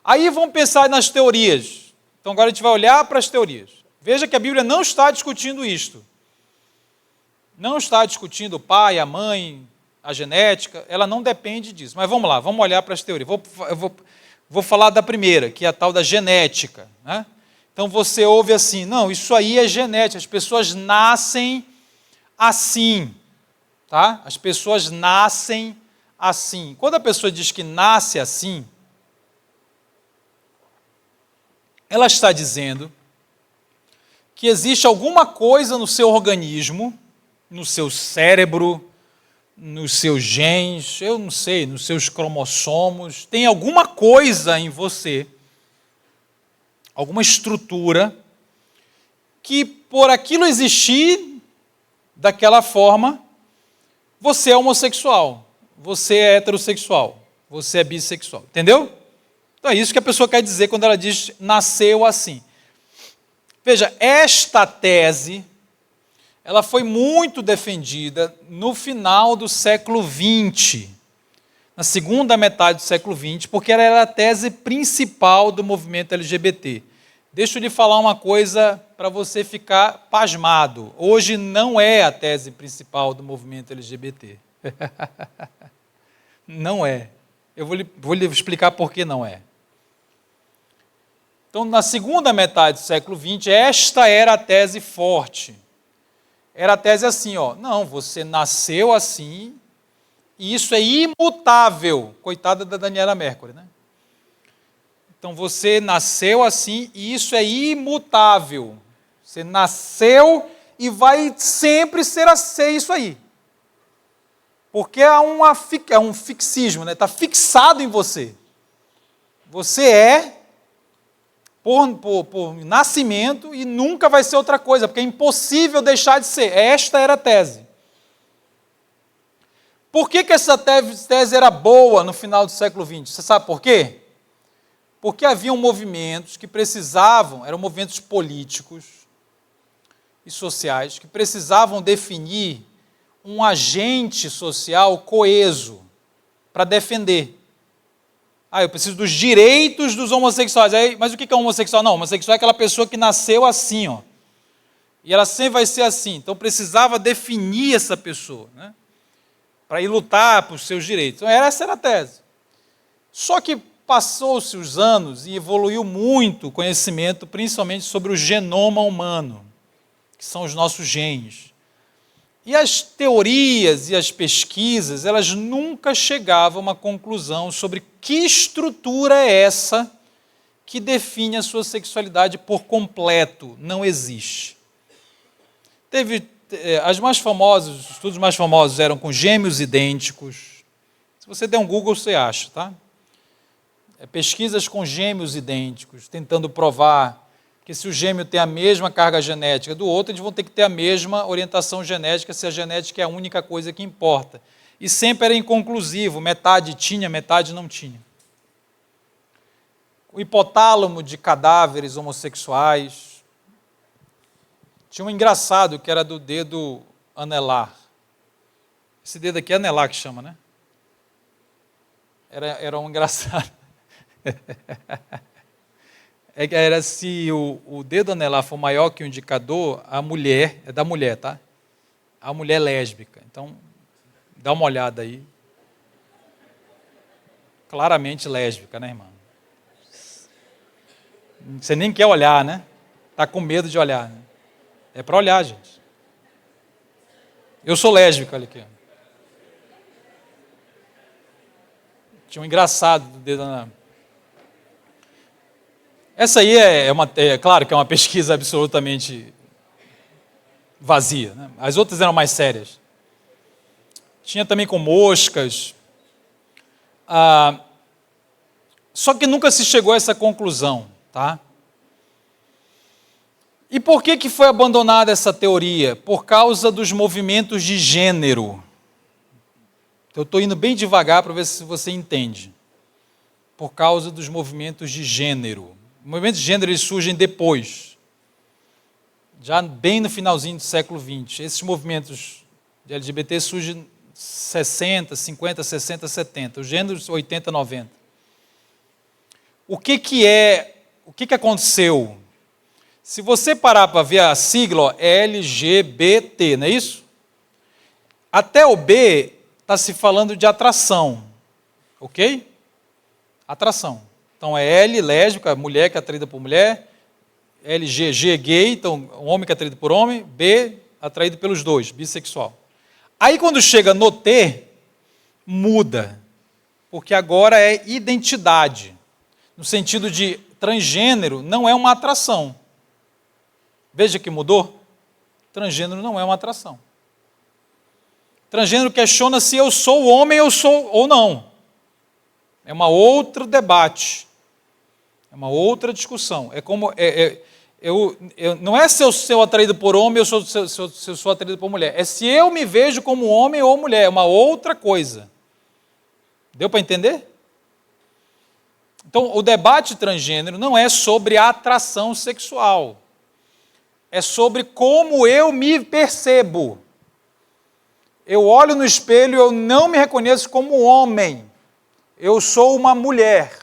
Aí vamos pensar nas teorias. Então, agora a gente vai olhar para as teorias. Veja que a Bíblia não está discutindo isto. Não está discutindo o pai, a mãe, a genética, ela não depende disso. Mas vamos lá, vamos olhar para as teorias. Vou falar da primeira, que é a tal da genética, né? Então você ouve assim, não, isso aí é genética, as pessoas nascem assim, tá? As pessoas nascem assim. Quando a pessoa diz que nasce assim, ela está dizendo que existe alguma coisa no seu organismo, no seu cérebro, nos seus genes, eu não sei, nos seus cromossomos, tem alguma coisa em você, alguma estrutura, que por aquilo existir daquela forma, você é homossexual, você é heterossexual, você é bissexual, entendeu? Então é isso que a pessoa quer dizer quando ela diz nasceu assim. Veja, esta tese, ela foi muito defendida no final do século XX. na segunda metade do século XX, porque ela era a tese principal do movimento LGBT. Deixa eu lhe falar uma coisa para você ficar pasmado. Hoje não é a tese principal do movimento LGBT. Não é. Eu vou lhe explicar por que não é. Então, na segunda metade do século XX, esta era a tese forte. Era a tese assim, ó, não, você nasceu assim, e isso é imutável. Coitada da Daniela Mercury, né? Então, você nasceu assim, e isso é imutável. Você nasceu e vai sempre ser isso aí. Porque é um fixismo, né? Está fixado em você. Você é por nascimento e nunca vai ser outra coisa, porque é impossível deixar de ser. Esta era a tese. Por que essa tese era boa no final do século XX? Você sabe por quê? Porque haviam movimentos que precisavam, eram movimentos políticos e sociais, que precisavam definir um agente social coeso para defender. Eu preciso dos direitos dos homossexuais. Mas o que é um homossexual? Não, homossexual é aquela pessoa que nasceu assim, ó. E ela sempre vai ser assim. Então precisava definir essa pessoa, né? Para ir lutar por seus direitos. Então essa era a tese. Só que passou-se os anos e evoluiu muito o conhecimento, principalmente sobre o genoma humano, que são os nossos genes. E as teorias e as pesquisas, elas nunca chegavam a uma conclusão sobre que estrutura é essa que define a sua sexualidade por completo. Não existe. Os estudos mais famosos eram com gêmeos idênticos. Se você der um Google, você acha, tá? Pesquisas com gêmeos idênticos, tentando provar que se o gêmeo tem a mesma carga genética do outro, eles vão ter que ter a mesma orientação genética, se a genética é a única coisa que importa. E sempre era inconclusivo, metade tinha, metade não tinha. O hipotálamo de cadáveres homossexuais. Tinha um engraçado que era do dedo anelar. Esse dedo aqui é anelar que chama, né? Era um engraçado. Era se o dedo anelar for maior que o indicador, a mulher, é da mulher, tá? A mulher lésbica. Então, dá uma olhada aí. Claramente lésbica, né, irmã? Você nem quer olhar, né? Está com medo de olhar, né? É para olhar, gente. Eu sou lésbica, olha aqui. Tinha um engraçado do dedo anelar. Essa aí claro que é uma pesquisa absolutamente vazia, né? As outras eram mais sérias. Tinha também com moscas. Só que nunca se chegou a essa conclusão, tá? E por que foi abandonada essa teoria? Por causa dos movimentos de gênero. Eu estou indo bem devagar para ver se você entende. Por causa dos movimentos de gênero. Os movimentos de gênero eles surgem depois, já bem no finalzinho do século XX. Esses movimentos de LGBT surgem 60, 50, 60, 70. Os gêneros 80, 90. O que aconteceu? Se você parar para ver a sigla, ó, LGBT, não é isso? Até o B está se falando de atração, ok? Atração. Então é L, lésbica, mulher que é atraída por mulher, G, gay, então homem que é atraído por homem, B, atraído pelos dois, bissexual. Aí quando chega no T, muda, porque agora é identidade, no sentido de transgênero não é uma atração. Veja que mudou. Transgênero não é uma atração. Transgênero questiona se eu sou homem ou não. É um outro debate. É uma outra discussão. É como não é se eu sou atraído por homem ou se eu sou atraído por mulher. É se eu me vejo como homem ou mulher. É uma outra coisa. Deu para entender? Então, o debate transgênero não é sobre a atração sexual. É sobre como eu me percebo. Eu olho no espelho e eu não me reconheço como homem. eu sou uma mulher.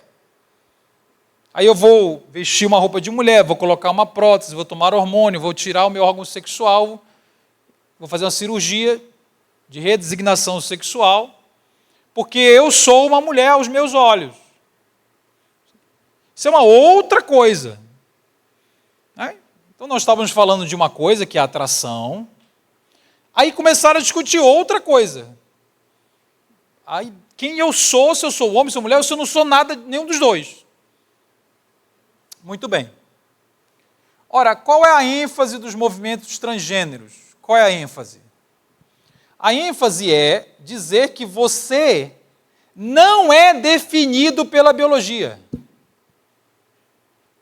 Aí eu vou vestir uma roupa de mulher, vou colocar uma prótese, vou tomar hormônio, vou tirar o meu órgão sexual, vou fazer uma cirurgia de redesignação sexual, porque eu sou uma mulher aos meus olhos. Isso é uma outra coisa. Né? Então nós estávamos falando de uma coisa que é a atração, aí começaram a discutir outra coisa. Aí, quem eu sou, se eu sou homem, se eu sou mulher, ou se eu não sou nada, nenhum dos dois. Muito bem. Ora, qual é a ênfase dos movimentos transgêneros? Qual é a ênfase? A ênfase é dizer que você não é definido pela biologia.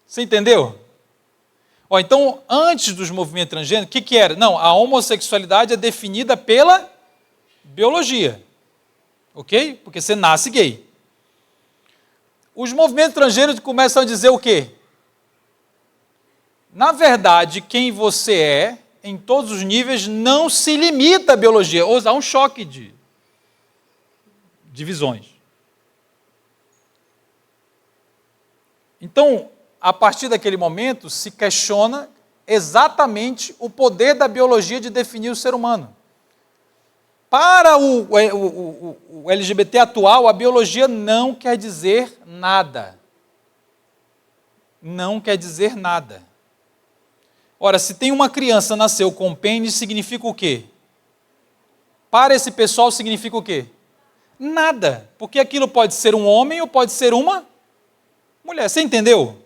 Você entendeu? Então, antes dos movimentos transgêneros, o que era? Não, a homossexualidade é definida pela biologia. Ok? Porque você nasce gay. Os movimentos transgêneros começam a dizer o quê? Na verdade, quem você é, em todos os níveis, não se limita à biologia. Ou há um choque de visões. Então, a partir daquele momento, se questiona exatamente o poder da biologia de definir o ser humano. Para o LGBT atual, a biologia não quer dizer nada. Não quer dizer nada. Ora, se tem uma criança nasceu com pênis, significa o quê? Para esse pessoal, significa o quê? Nada. Porque aquilo pode ser um homem ou pode ser uma mulher. Você entendeu?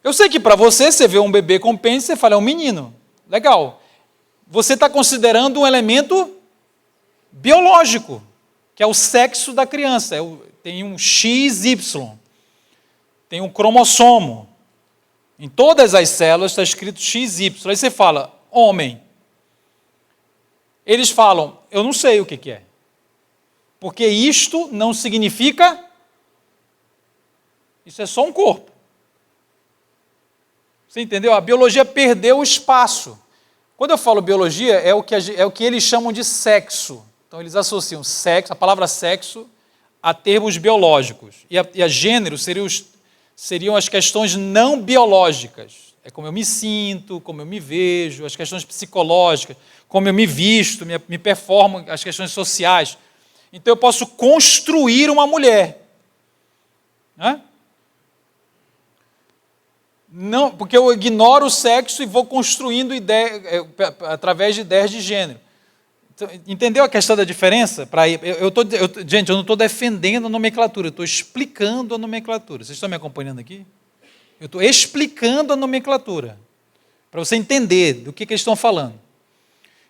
Eu sei que para você vê um bebê com pênis, você fala, é um menino. Legal. Você está considerando um elemento biológico, que é o sexo da criança. Tem um XY, tem um cromossomo. Em todas as células está escrito XY. Aí você fala, homem. Eles falam, eu não sei o que é. Porque isto não significa... Isso é só um corpo. Você entendeu? A biologia perdeu o espaço. Quando eu falo biologia, é o que eles chamam de sexo. Então, eles associam sexo, a palavra sexo, a termos biológicos. E a gênero seriam as questões não biológicas. É como eu me sinto, como eu me vejo, as questões psicológicas, como eu me visto, me performo, as questões sociais. Então, eu posso construir uma mulher. Né? Não, porque eu ignoro o sexo e vou construindo através de ideias de gênero. Entendeu a questão da diferença? Gente, eu não estou defendendo a nomenclatura, eu estou explicando a nomenclatura. Vocês estão me acompanhando aqui? Eu estou explicando a nomenclatura, para você entender do que eles estão falando.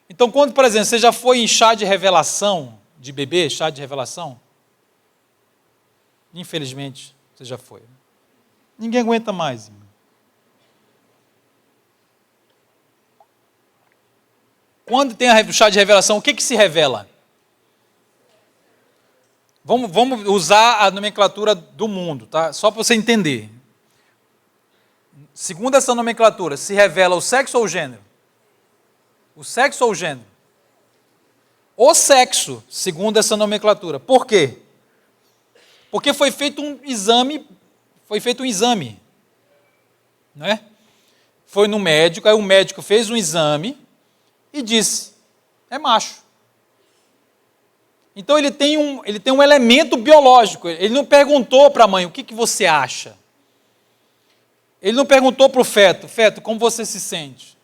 Então, quando, por exemplo, você já foi em chá de revelação, de bebê, chá de revelação? Infelizmente, você já foi. Ninguém aguenta mais, irmão. Quando tem o chá de revelação, o que se revela? Vamos usar a nomenclatura do mundo, tá? Só para você entender. Segundo essa nomenclatura, se revela o sexo ou o gênero? O sexo ou o gênero? O sexo, segundo essa nomenclatura. Por quê? Porque foi feito um exame, não é? Foi no médico, aí o médico fez um exame e disse, é macho. Então ele tem um elemento biológico. Ele não perguntou para a mãe, o que você acha? Ele não perguntou para o feto, como você se sente?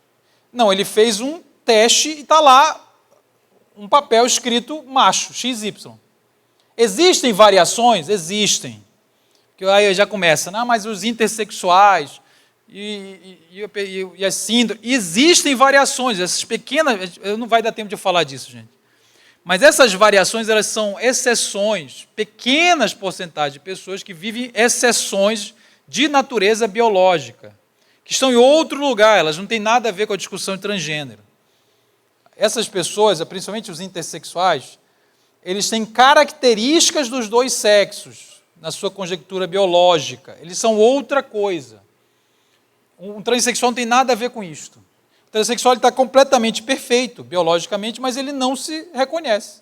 Não, ele fez um teste e está lá um papel escrito macho, XY. Existem variações? Existem. Porque aí já começa, mas os intersexuais e as síndromes, existem variações, essas pequenas, não vai dar tempo de falar disso, gente. Mas essas variações, elas são exceções, pequenas porcentagens de pessoas que vivem exceções de natureza biológica, que estão em outro lugar, elas não têm nada a ver com a discussão de transgênero. Essas pessoas, principalmente os intersexuais, eles têm características dos dois sexos, na sua conjectura biológica, eles são outra coisa. Um transexual não tem nada a ver com isto. O transexual está completamente perfeito, biologicamente, mas ele não se reconhece.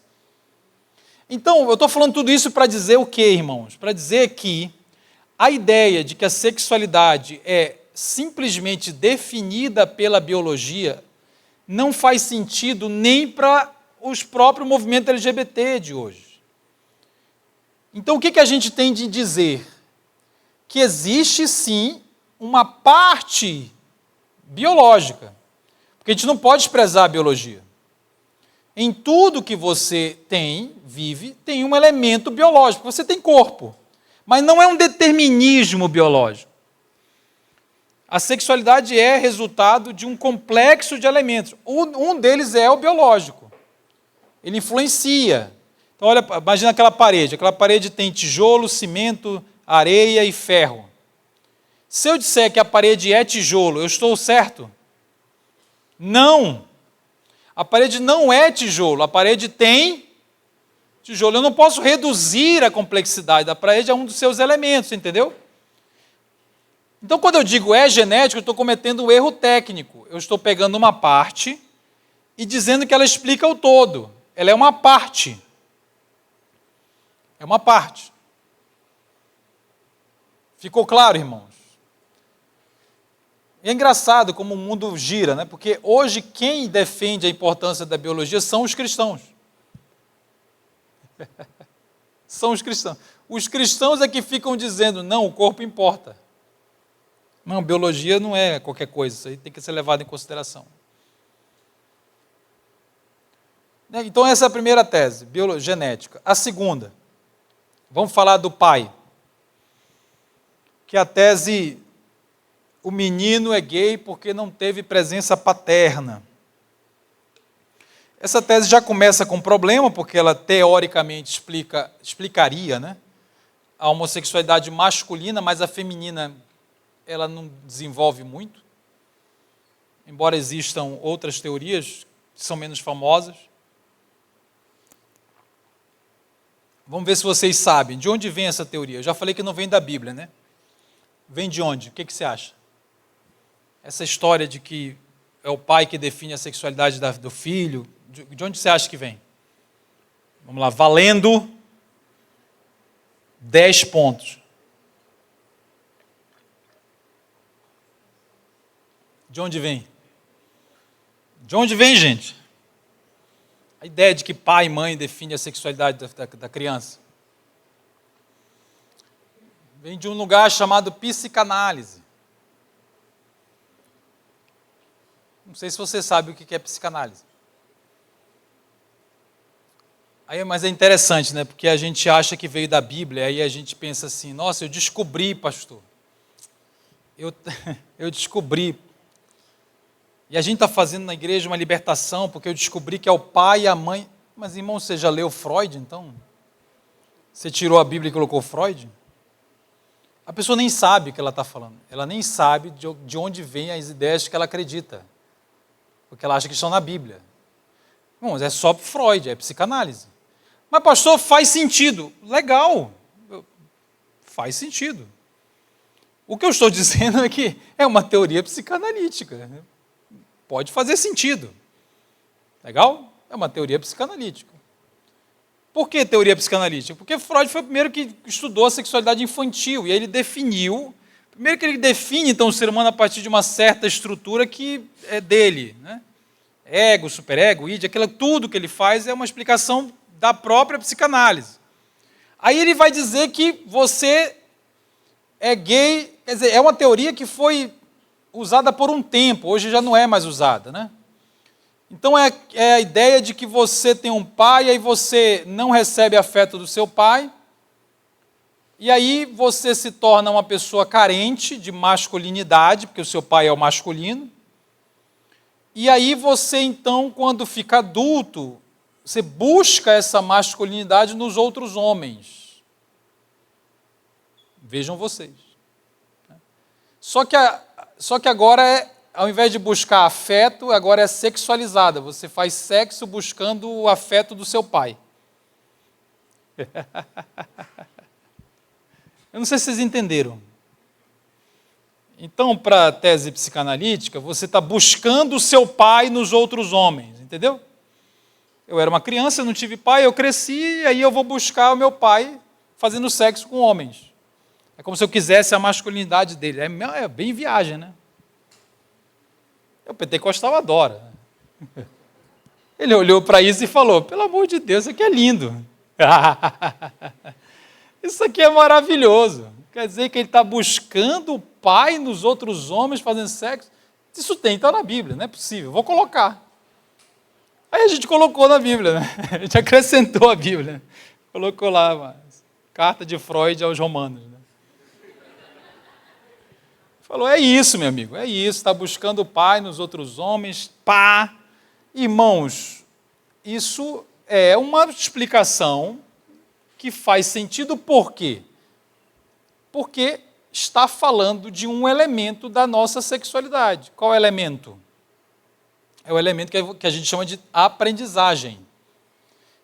Então, eu estou falando tudo isso para dizer o quê, irmãos? Para dizer que a ideia de que a sexualidade é simplesmente definida pela biologia não faz sentido nem para os próprios movimentos LGBT de hoje. Então, o que a gente tem de dizer? Que existe, sim, uma parte biológica, porque a gente não pode desprezar a biologia. Em tudo que você vive, tem um elemento biológico. Você tem corpo, mas não é um determinismo biológico. A sexualidade é resultado de um complexo de elementos. Um deles é o biológico. Ele influencia. Então, olha, imagina aquela parede. Aquela parede tem tijolo, cimento, areia e ferro. Se eu disser que a parede é tijolo, eu estou certo? Não. A parede não é tijolo, a parede tem tijolo. Eu não posso reduzir a complexidade da parede a um dos seus elementos, entendeu? Então, quando eu digo é genético, eu estou cometendo um erro técnico. Eu estou pegando uma parte e dizendo que ela explica o todo. Ela é uma parte. É uma parte. Ficou claro, irmãos? É engraçado como o mundo gira, né? Porque hoje quem defende a importância da biologia são os cristãos. São os cristãos. Os cristãos é que ficam dizendo, não, o corpo importa. Não, biologia não é qualquer coisa, isso aí tem que ser levado em consideração. Então essa é a primeira tese, genética. A segunda, vamos falar do pai. Que a tese, o menino é gay porque não teve presença paterna. Essa tese já começa com problema, porque ela teoricamente explicaria, né, a homossexualidade masculina, mas a feminina ela não desenvolve muito, embora existam outras teorias que são menos famosas. Vamos ver se vocês sabem de onde vem essa teoria. Eu já falei que não vem da Bíblia, né? Vem de onde? O que você acha? Essa história de que é o pai que define a sexualidade do filho, de onde você acha que vem? Vamos lá, valendo 10 pontos. De onde vem? De onde vem, gente? A ideia de que pai e mãe definem a sexualidade da criança. Vem de um lugar chamado psicanálise. Não sei se você sabe o que é psicanálise. Mas é interessante, né? Porque a gente acha que veio da Bíblia, aí a gente pensa assim, nossa, eu descobri, pastor. Eu descobri. E a gente está fazendo na igreja uma libertação, porque eu descobri que é o pai e a mãe. Mas, irmão, você já leu Freud, então? Você tirou a Bíblia e colocou Freud? A pessoa nem sabe o que ela está falando. Ela nem sabe de onde vêm as ideias que ela acredita. Porque ela acha que estão na Bíblia. Bom, é só Freud, é psicanálise. Mas, pastor, faz sentido. Legal. Faz sentido. O que eu estou dizendo é que é uma teoria psicanalítica. Pode fazer sentido. Legal? É uma teoria psicanalítica. Por que teoria psicanalítica? Porque Freud foi o primeiro que estudou a sexualidade infantil, e aí ele definiu, primeiro que ele define então o ser humano a partir de uma certa estrutura que é dele, né? Ego, superego, id, aquilo tudo que ele faz é uma explicação da própria psicanálise. Aí ele vai dizer que você é gay, quer dizer, é uma teoria que foi usada por um tempo, hoje já não é mais usada, né? Então é a ideia de que você tem um pai, e aí você não recebe afeto do seu pai, e aí você se torna uma pessoa carente de masculinidade, porque o seu pai é o masculino, e aí você então, quando fica adulto, você busca essa masculinidade nos outros homens. Vejam vocês. Só que agora, ao invés de buscar afeto, agora é sexualizada. Você faz sexo buscando o afeto do seu pai. Eu não sei se vocês entenderam. Então, para a tese psicanalítica, você está buscando o seu pai nos outros homens, entendeu? Eu era uma criança, eu não tive pai, eu cresci, e aí eu vou buscar o meu pai fazendo sexo com homens. É como se eu quisesse a masculinidade dele. É bem viagem, né? O pentecostal adora. Ele olhou para isso e falou, pelo amor de Deus, isso aqui é lindo. Isso aqui é maravilhoso. Quer dizer que ele está buscando o pai nos outros homens fazendo sexo? Isso está na Bíblia, não é possível. Vou colocar. Aí a gente colocou na Bíblia, né? A gente acrescentou a Bíblia. Colocou lá, carta de Freud aos Romanos. Né? Falou, é isso, meu amigo, é isso. Está buscando o pai nos outros homens. Pá! Irmãos, isso é uma explicação que faz sentido por quê? Porque está falando de um elemento da nossa sexualidade. Qual elemento? É o elemento que a gente chama de aprendizagem.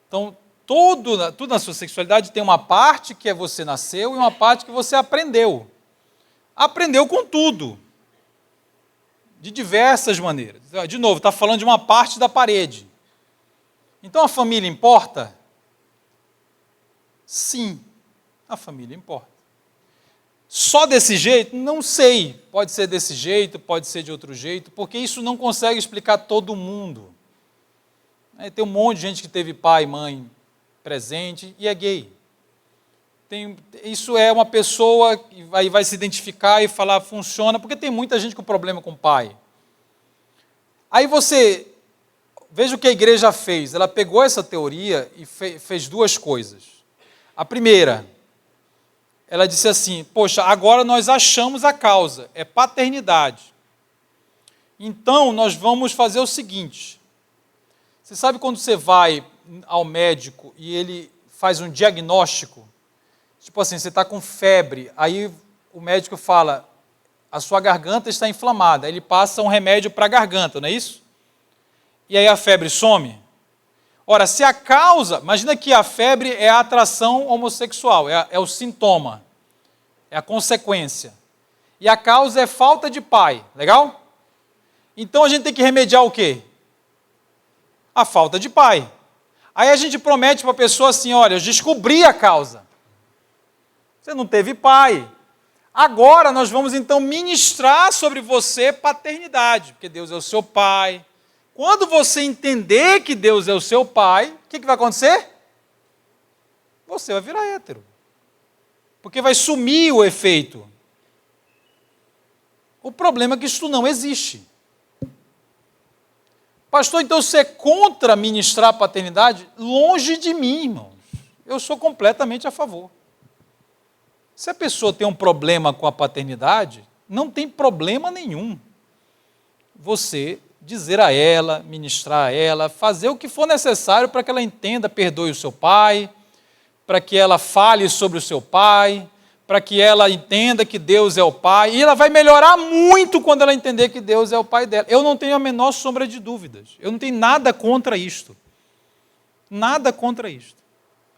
Então, tudo na sua sexualidade tem uma parte que você nasceu e uma parte que você aprendeu. Aprendeu com tudo. De diversas maneiras. De novo, está falando de uma parte da parede. Então, a família importa? Sim, a família importa. Só desse jeito? Não sei. Pode ser desse jeito, pode ser de outro jeito, porque isso não consegue explicar todo mundo. Tem um monte de gente que teve pai e mãe presente e é gay. Isso é uma pessoa que vai se identificar e falar, funciona, porque tem muita gente com problema com o pai. Aí veja o que a igreja fez. Ela pegou essa teoria e fez duas coisas. A primeira, ela disse assim, poxa, agora nós achamos a causa, é paternidade. Então, nós vamos fazer o seguinte, você sabe quando você vai ao médico e ele faz um diagnóstico, tipo assim, você está com febre, aí o médico fala, a sua garganta está inflamada, aí ele passa um remédio para a garganta, não é isso? E aí a febre some? Ora, se a causa, imagina que a febre é a atração homossexual, é o sintoma, é a consequência. E a causa é falta de pai, legal? Então a gente tem que remediar o quê? A falta de pai. Aí a gente promete para a pessoa assim, olha, eu descobri a causa. Você não teve pai. Agora nós vamos então ministrar sobre você paternidade, porque Deus é o seu pai. Quando você entender que Deus é o seu pai, o que vai acontecer? Você vai virar hétero. Porque vai sumir o efeito. O problema é que isso não existe. Pastor, então você é contra ministrar a paternidade? Longe de mim, irmãos. Eu sou completamente a favor. Se a pessoa tem um problema com a paternidade, não tem problema nenhum. Você dizer a ela, ministrar a ela, fazer o que for necessário para que ela entenda, perdoe o seu pai, para que ela fale sobre o seu pai, para que ela entenda que Deus é o pai, e ela vai melhorar muito quando ela entender que Deus é o pai dela. Eu não tenho a menor sombra de dúvidas, eu não tenho nada contra isto. Nada contra isto.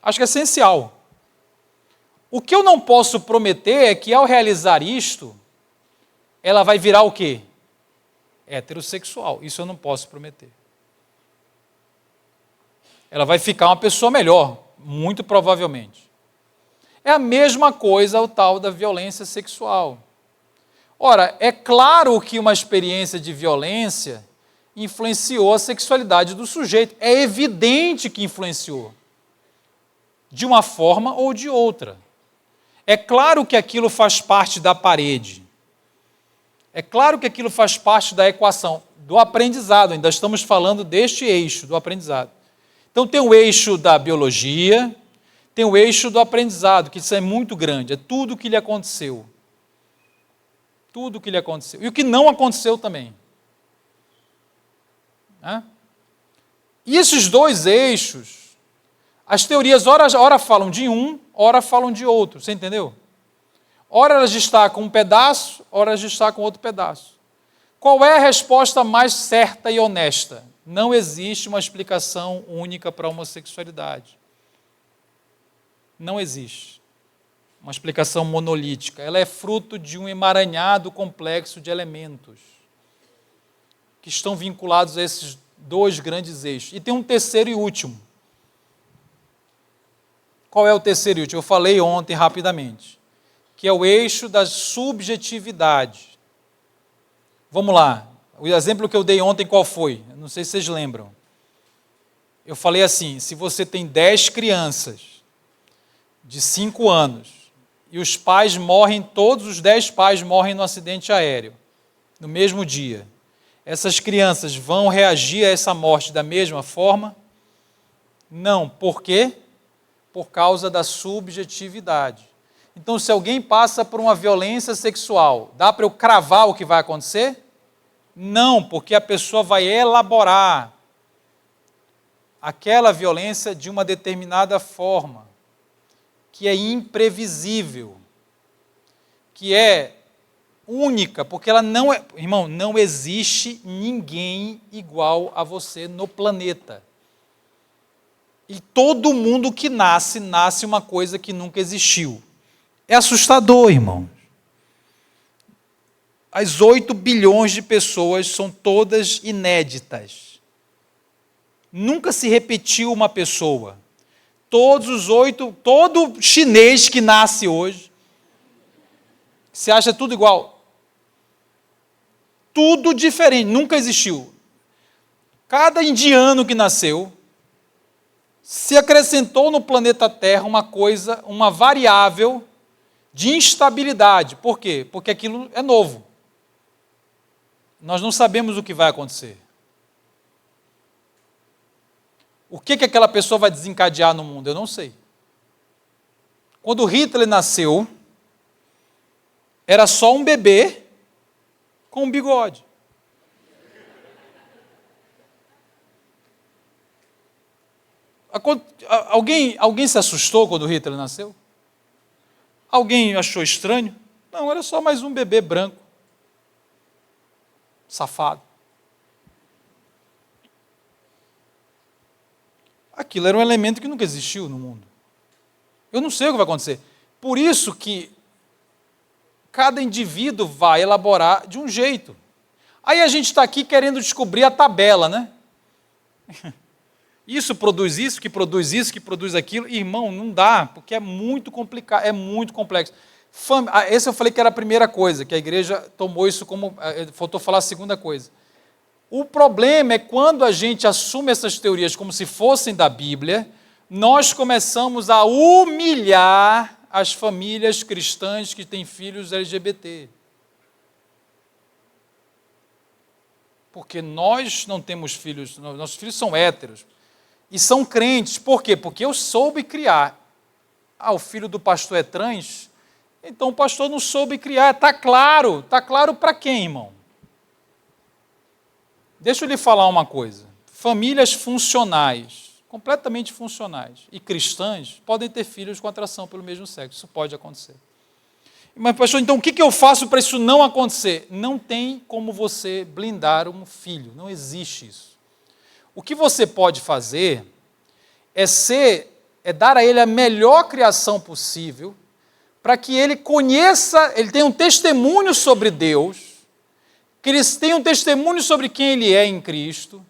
Acho que é essencial. O que eu não posso prometer é que ao realizar isto, ela vai virar o quê? Heterossexual. Isso eu não posso prometer. Ela vai ficar uma pessoa melhor, muito provavelmente. É a mesma coisa o tal da violência sexual. Ora, é claro que uma experiência de violência influenciou a sexualidade do sujeito. É evidente que influenciou. De uma forma ou de outra. É claro que aquilo faz parte da parede. É claro que aquilo faz parte da equação, do aprendizado. Ainda estamos falando deste eixo, do aprendizado. Então tem o eixo da biologia, tem o eixo do aprendizado, que isso é muito grande, é tudo o que lhe aconteceu. Tudo o que lhe aconteceu. E o que não aconteceu também. E esses dois eixos, as teorias ora falam de um, ora falam de outro, você entendeu? Ora elas destacam um pedaço, ora elas destacam outro pedaço. Qual é a resposta mais certa e honesta? Não existe uma explicação única para a homossexualidade. Não existe uma explicação monolítica. Ela é fruto de um emaranhado complexo de elementos que estão vinculados a esses 2 grandes eixos. E tem um terceiro e último. Qual é o terceiro e último? Eu falei ontem rapidamente, que é o eixo da subjetividade. Vamos lá. O exemplo que eu dei ontem qual foi? Não sei se vocês lembram. Eu falei assim, se você tem 10 crianças de 5 anos e os pais morrem, todos os 10 pais morrem no acidente aéreo, no mesmo dia, essas crianças vão reagir a essa morte da mesma forma? Não. Por quê? Por causa da subjetividade. Então, se alguém passa por uma violência sexual, dá para eu cravar o que vai acontecer? Não, porque a pessoa vai elaborar aquela violência de uma determinada forma, que é imprevisível, que é única, porque ela não é... Irmão, não existe ninguém igual a você no planeta. E todo mundo que nasce, nasce uma coisa que nunca existiu. É assustador, irmão. As 8 bilhões de pessoas são todas inéditas. Nunca se repetiu uma pessoa. Todo chinês que nasce hoje, se acha tudo igual. Tudo diferente, nunca existiu. Cada indiano que nasceu, se acrescentou no planeta Terra uma coisa, uma variável de instabilidade. Por quê? Porque aquilo é novo. Nós não sabemos o que vai acontecer. O que aquela pessoa vai desencadear no mundo? Eu não sei. Quando Hitler nasceu, era só um bebê com um bigode. Alguém se assustou quando Hitler nasceu? Alguém achou estranho? Não, era só mais um bebê branco. Safado. Aquilo era um elemento que nunca existiu no mundo. Eu não sei o que vai acontecer. Por isso que cada indivíduo vai elaborar de um jeito. Aí a gente está aqui querendo descobrir a tabela, né? Isso produz isso, que produz aquilo. Irmão, não dá, porque é muito complicado, é muito complexo. Esse eu falei que era a primeira coisa, que a igreja tomou isso como... Faltou falar a segunda coisa. O problema é quando a gente assume essas teorias como se fossem da Bíblia, nós começamos a humilhar as famílias cristãs que têm filhos LGBT. Porque nós não temos filhos, nossos filhos são héteros. E são crentes. Por quê? Porque eu soube criar. O filho do pastor é trans, então o pastor não soube criar. Está claro para quem, irmão? Deixa eu lhe falar uma coisa. Famílias funcionais, completamente funcionais, e cristãs, podem ter filhos com atração pelo mesmo sexo. Isso pode acontecer. Mas, pastor, então o que eu faço para isso não acontecer? Não tem como você blindar um filho. Não existe isso. O que você pode fazer é dar a ele a melhor criação possível, para que ele conheça, ele tenha um testemunho sobre Deus, que ele tenha um testemunho sobre quem ele é em Cristo,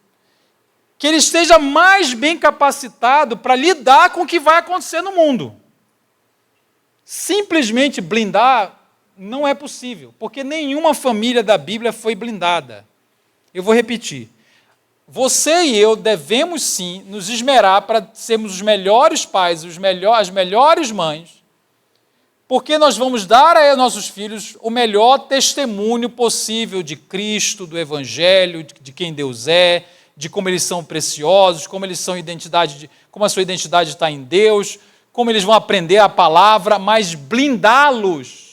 que ele esteja mais bem capacitado para lidar com o que vai acontecer no mundo. Simplesmente blindar não é possível, porque nenhuma família da Bíblia foi blindada. Eu vou repetir. Você e eu devemos sim nos esmerar para sermos os melhores pais, as melhores mães, porque nós vamos dar a nossos filhos o melhor testemunho possível de Cristo, do Evangelho, de quem Deus é, de como eles são preciosos, como a sua identidade está em Deus, como eles vão aprender a palavra, mas blindá-los,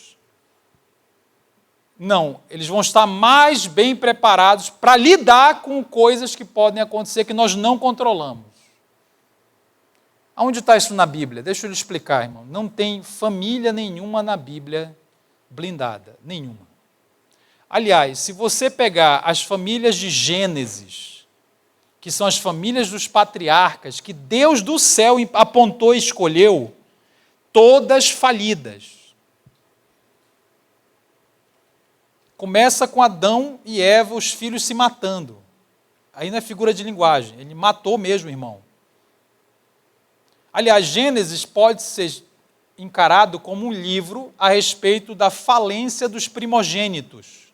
não, eles vão estar mais bem preparados para lidar com coisas que podem acontecer que nós não controlamos. Aonde está isso na Bíblia? Deixa eu lhe explicar, irmão. Não tem família nenhuma na Bíblia blindada, nenhuma. Aliás, se você pegar as famílias de Gênesis, que são as famílias dos patriarcas, que Deus do céu apontou e escolheu, todas falidas. Começa com Adão e Eva, os filhos se matando. Aí não é figura de linguagem, ele matou mesmo o irmão. Aliás, Gênesis pode ser encarado como um livro a respeito da falência dos primogênitos.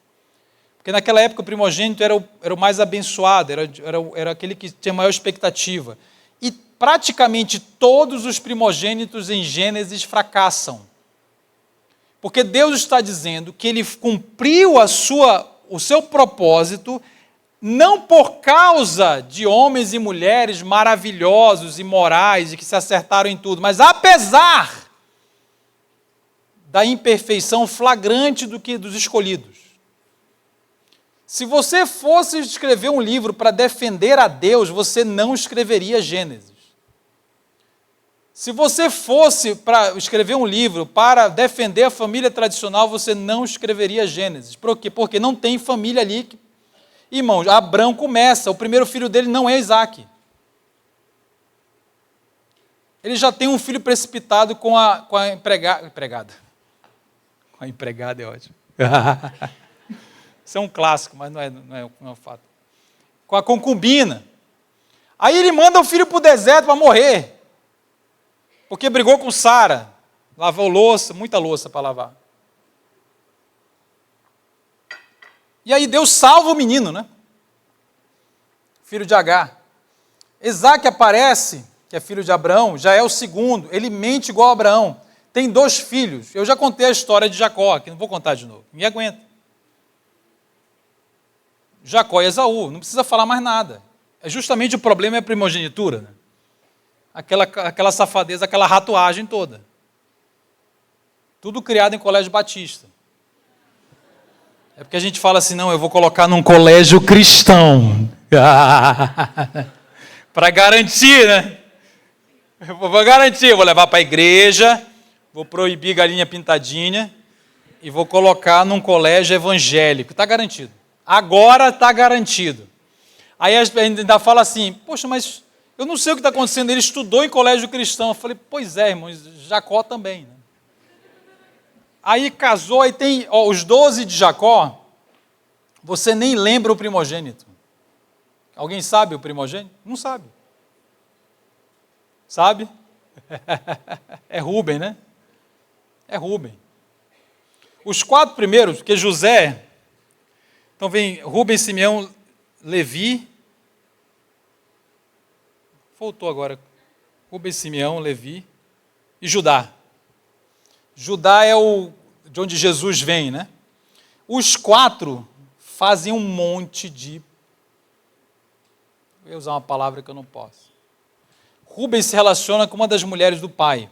Porque naquela época o primogênito era o mais abençoado, era aquele que tinha maior expectativa. E praticamente todos os primogênitos em Gênesis fracassam. Porque Deus está dizendo que ele cumpriu o seu propósito não por causa de homens e mulheres maravilhosos e morais e que se acertaram em tudo, mas apesar da imperfeição flagrante dos escolhidos. Se você fosse escrever um livro para defender a Deus, você não escreveria Gênesis. Se você fosse para escrever um livro para defender a família tradicional, você não escreveria Gênesis. Por quê? Porque não tem família ali. Irmão, Abrão começa, o primeiro filho dele não é Isaac. Ele já tem um filho precipitado com a empregada. Com a empregada é ótimo. Isso é um clássico, mas não é um fato. Com a concubina. Aí ele manda o filho para o deserto para morrer. Porque brigou com Sara. Lavou louça, muita louça para lavar. E aí Deus salva o menino, né? Filho de Agar. Isaac aparece, que é filho de Abraão, já é o segundo. Ele mente igual a Abraão. Tem 2 filhos. Eu já contei a história de Jacó, que não vou contar de novo. Ninguém aguenta. Jacó e Esaú, não precisa falar mais nada. É justamente o problema é a primogenitura, né? Aquela safadeza, aquela ratoagem toda. Tudo criado em colégio batista. É porque a gente fala assim, não, eu vou colocar num colégio cristão. Para garantir, né? Eu vou garantir, eu vou levar para a igreja, vou proibir galinha pintadinha e vou colocar num colégio evangélico. Está garantido. Agora está garantido. Aí ainda fala assim, poxa, mas eu não sei o que está acontecendo. Ele estudou em colégio cristão. Eu falei, pois é, irmão, Jacó também, né? Aí casou, aí tem os 12 de Jacó, você nem lembra o primogênito. Alguém sabe o primogênito? Não sabe. Sabe? É Rúben, né? É Rúben. Os 4 primeiros, porque José, então vem Rúben, Simeão, Levi, faltou agora, Rúben, Simeão, Levi e Judá. Judá é de onde Jesus vem, né? Os 4 fazem um monte de... Eu vou usar uma palavra que eu não posso. Rúben se relaciona com uma das mulheres do pai.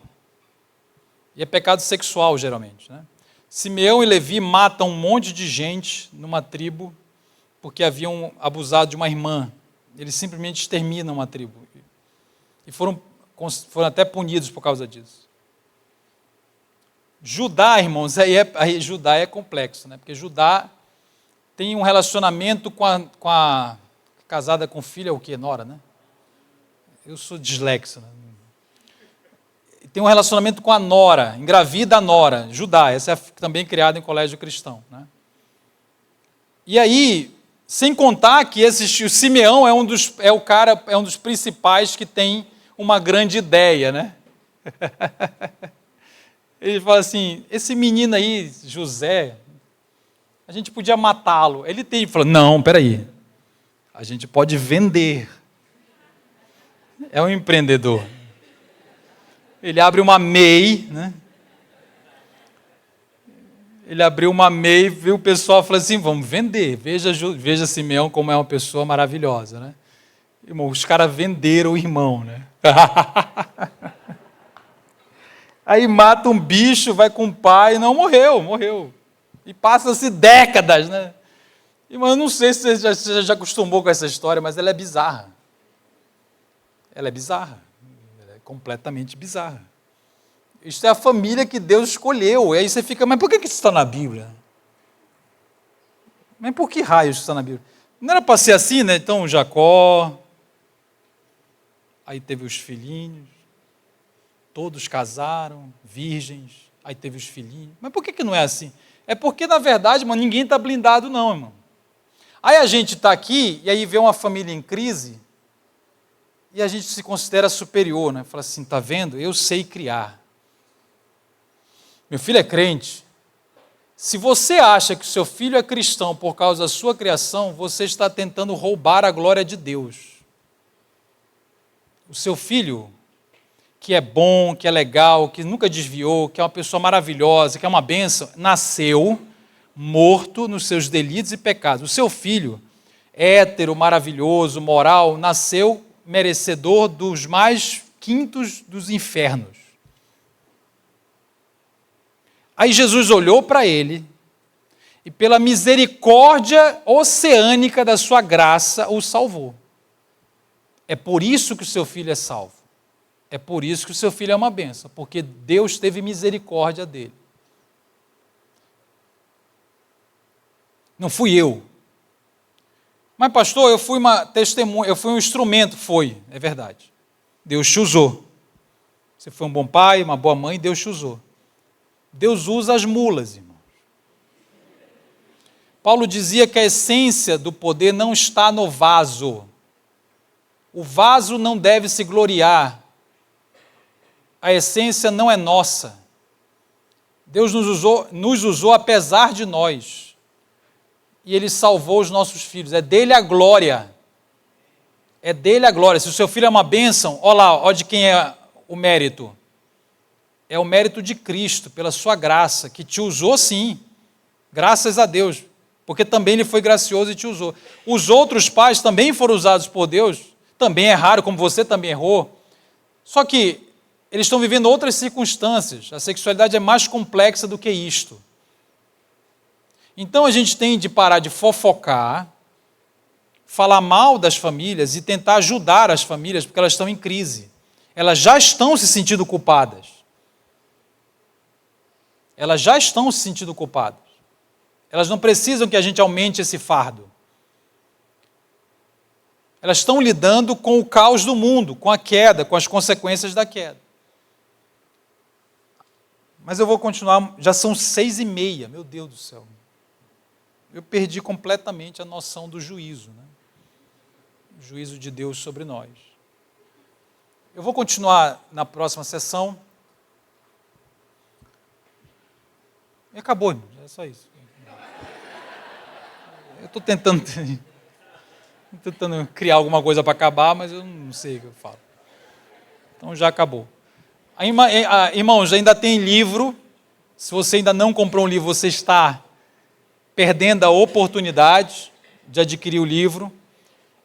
E é pecado sexual, geralmente, né? Simeão e Levi matam um monte de gente numa tribo porque haviam abusado de uma irmã. Eles simplesmente exterminam uma tribo. E foram até punidos por causa disso. Judá, irmãos, aí Judá é complexo, né? Porque Judá tem um relacionamento com a casada com filha, é o quê? Nora, né? Eu sou dislexo, né? Tem um relacionamento com a nora, engravida a nora, Judá, essa é também criada em colégio cristão, né? E aí, sem contar que o Simeão é um dos principais que tem uma grande ideia, né? Ele fala assim, esse menino aí, José, a gente podia matá-lo. Ele falou, não, peraí, a gente pode vender. É um empreendedor. Ele abre uma MEI, né? Ele abriu uma MEI, viu o pessoal e falou assim, vamos vender. Veja Simeão como é uma pessoa maravilhosa, né? Irmão, os caras venderam o irmão, né? Aí mata um bicho, vai com o pai, não, morreu. E passa-se décadas, né? Irmão, eu não sei se você já acostumou com essa história, mas ela é bizarra. Ela é completamente bizarra. Isso é a família que Deus escolheu. E aí você fica, mas por que isso está na Bíblia? Mas por que raios isso está na Bíblia? Não era para ser assim, né? Então, Jacó, aí teve os filhinhos, todos casaram, virgens, aí teve os filhinhos. Mas por que não é assim? É porque, na verdade, irmão, ninguém está blindado não, irmão. Aí a gente está aqui e aí vê uma família em crise e a gente se considera superior, né? Fala assim, tá vendo? Eu sei criar. Meu filho é crente. Se você acha que o seu filho é cristão por causa da sua criação, você está tentando roubar a glória de Deus. O seu filho, que é bom, que é legal, que nunca desviou, que é uma pessoa maravilhosa, que é uma bênção, nasceu morto nos seus delitos e pecados. O seu filho, hétero, maravilhoso, moral, nasceu merecedor dos mais quintos dos infernos. Aí Jesus olhou para ele e pela misericórdia oceânica da sua graça o salvou. É por isso que o seu filho é salvo. É por isso que o seu filho é uma bênção, porque Deus teve misericórdia dele. Não fui eu. Mas pastor, eu fui uma testemunha, eu fui um instrumento. É verdade. Deus te usou. Você foi um bom pai, uma boa mãe, Deus te usou. Deus usa as mulas, irmãos. Paulo dizia que a essência do poder não está no vaso. O vaso não deve se gloriar. A essência não é nossa. Deus nos usou apesar de nós. E Ele salvou os nossos filhos. É dele a glória. É dele a glória. Se o seu filho é uma bênção, olha lá, olha de quem é o mérito. É o mérito de Cristo, pela sua graça, que te usou sim. Graças a Deus. Porque também Ele foi gracioso e te usou. Os outros pais também foram usados por Deus. Também erraram, como você também errou. Só que eles estão vivendo outras circunstâncias. A sexualidade é mais complexa do que isto. Então a gente tem de parar de fofocar, falar mal das famílias e tentar ajudar as famílias, porque elas estão em crise. Elas já estão se sentindo culpadas. Elas já estão se sentindo culpadas. Elas não precisam que a gente aumente esse fardo. Elas estão lidando com o caos do mundo, com a queda, com as consequências da queda. Mas eu vou continuar, já são 6:30, meu Deus do céu. Eu perdi completamente a noção do juízo, né? O juízo de Deus sobre nós. Eu vou continuar na próxima sessão. E acabou, é só isso. Eu estou tentando criar alguma coisa para acabar, mas eu não sei o que eu falo. Então já acabou. Irmãos, ainda tem livro. Se você ainda não comprou um livro, você está perdendo a oportunidade de adquirir o livro.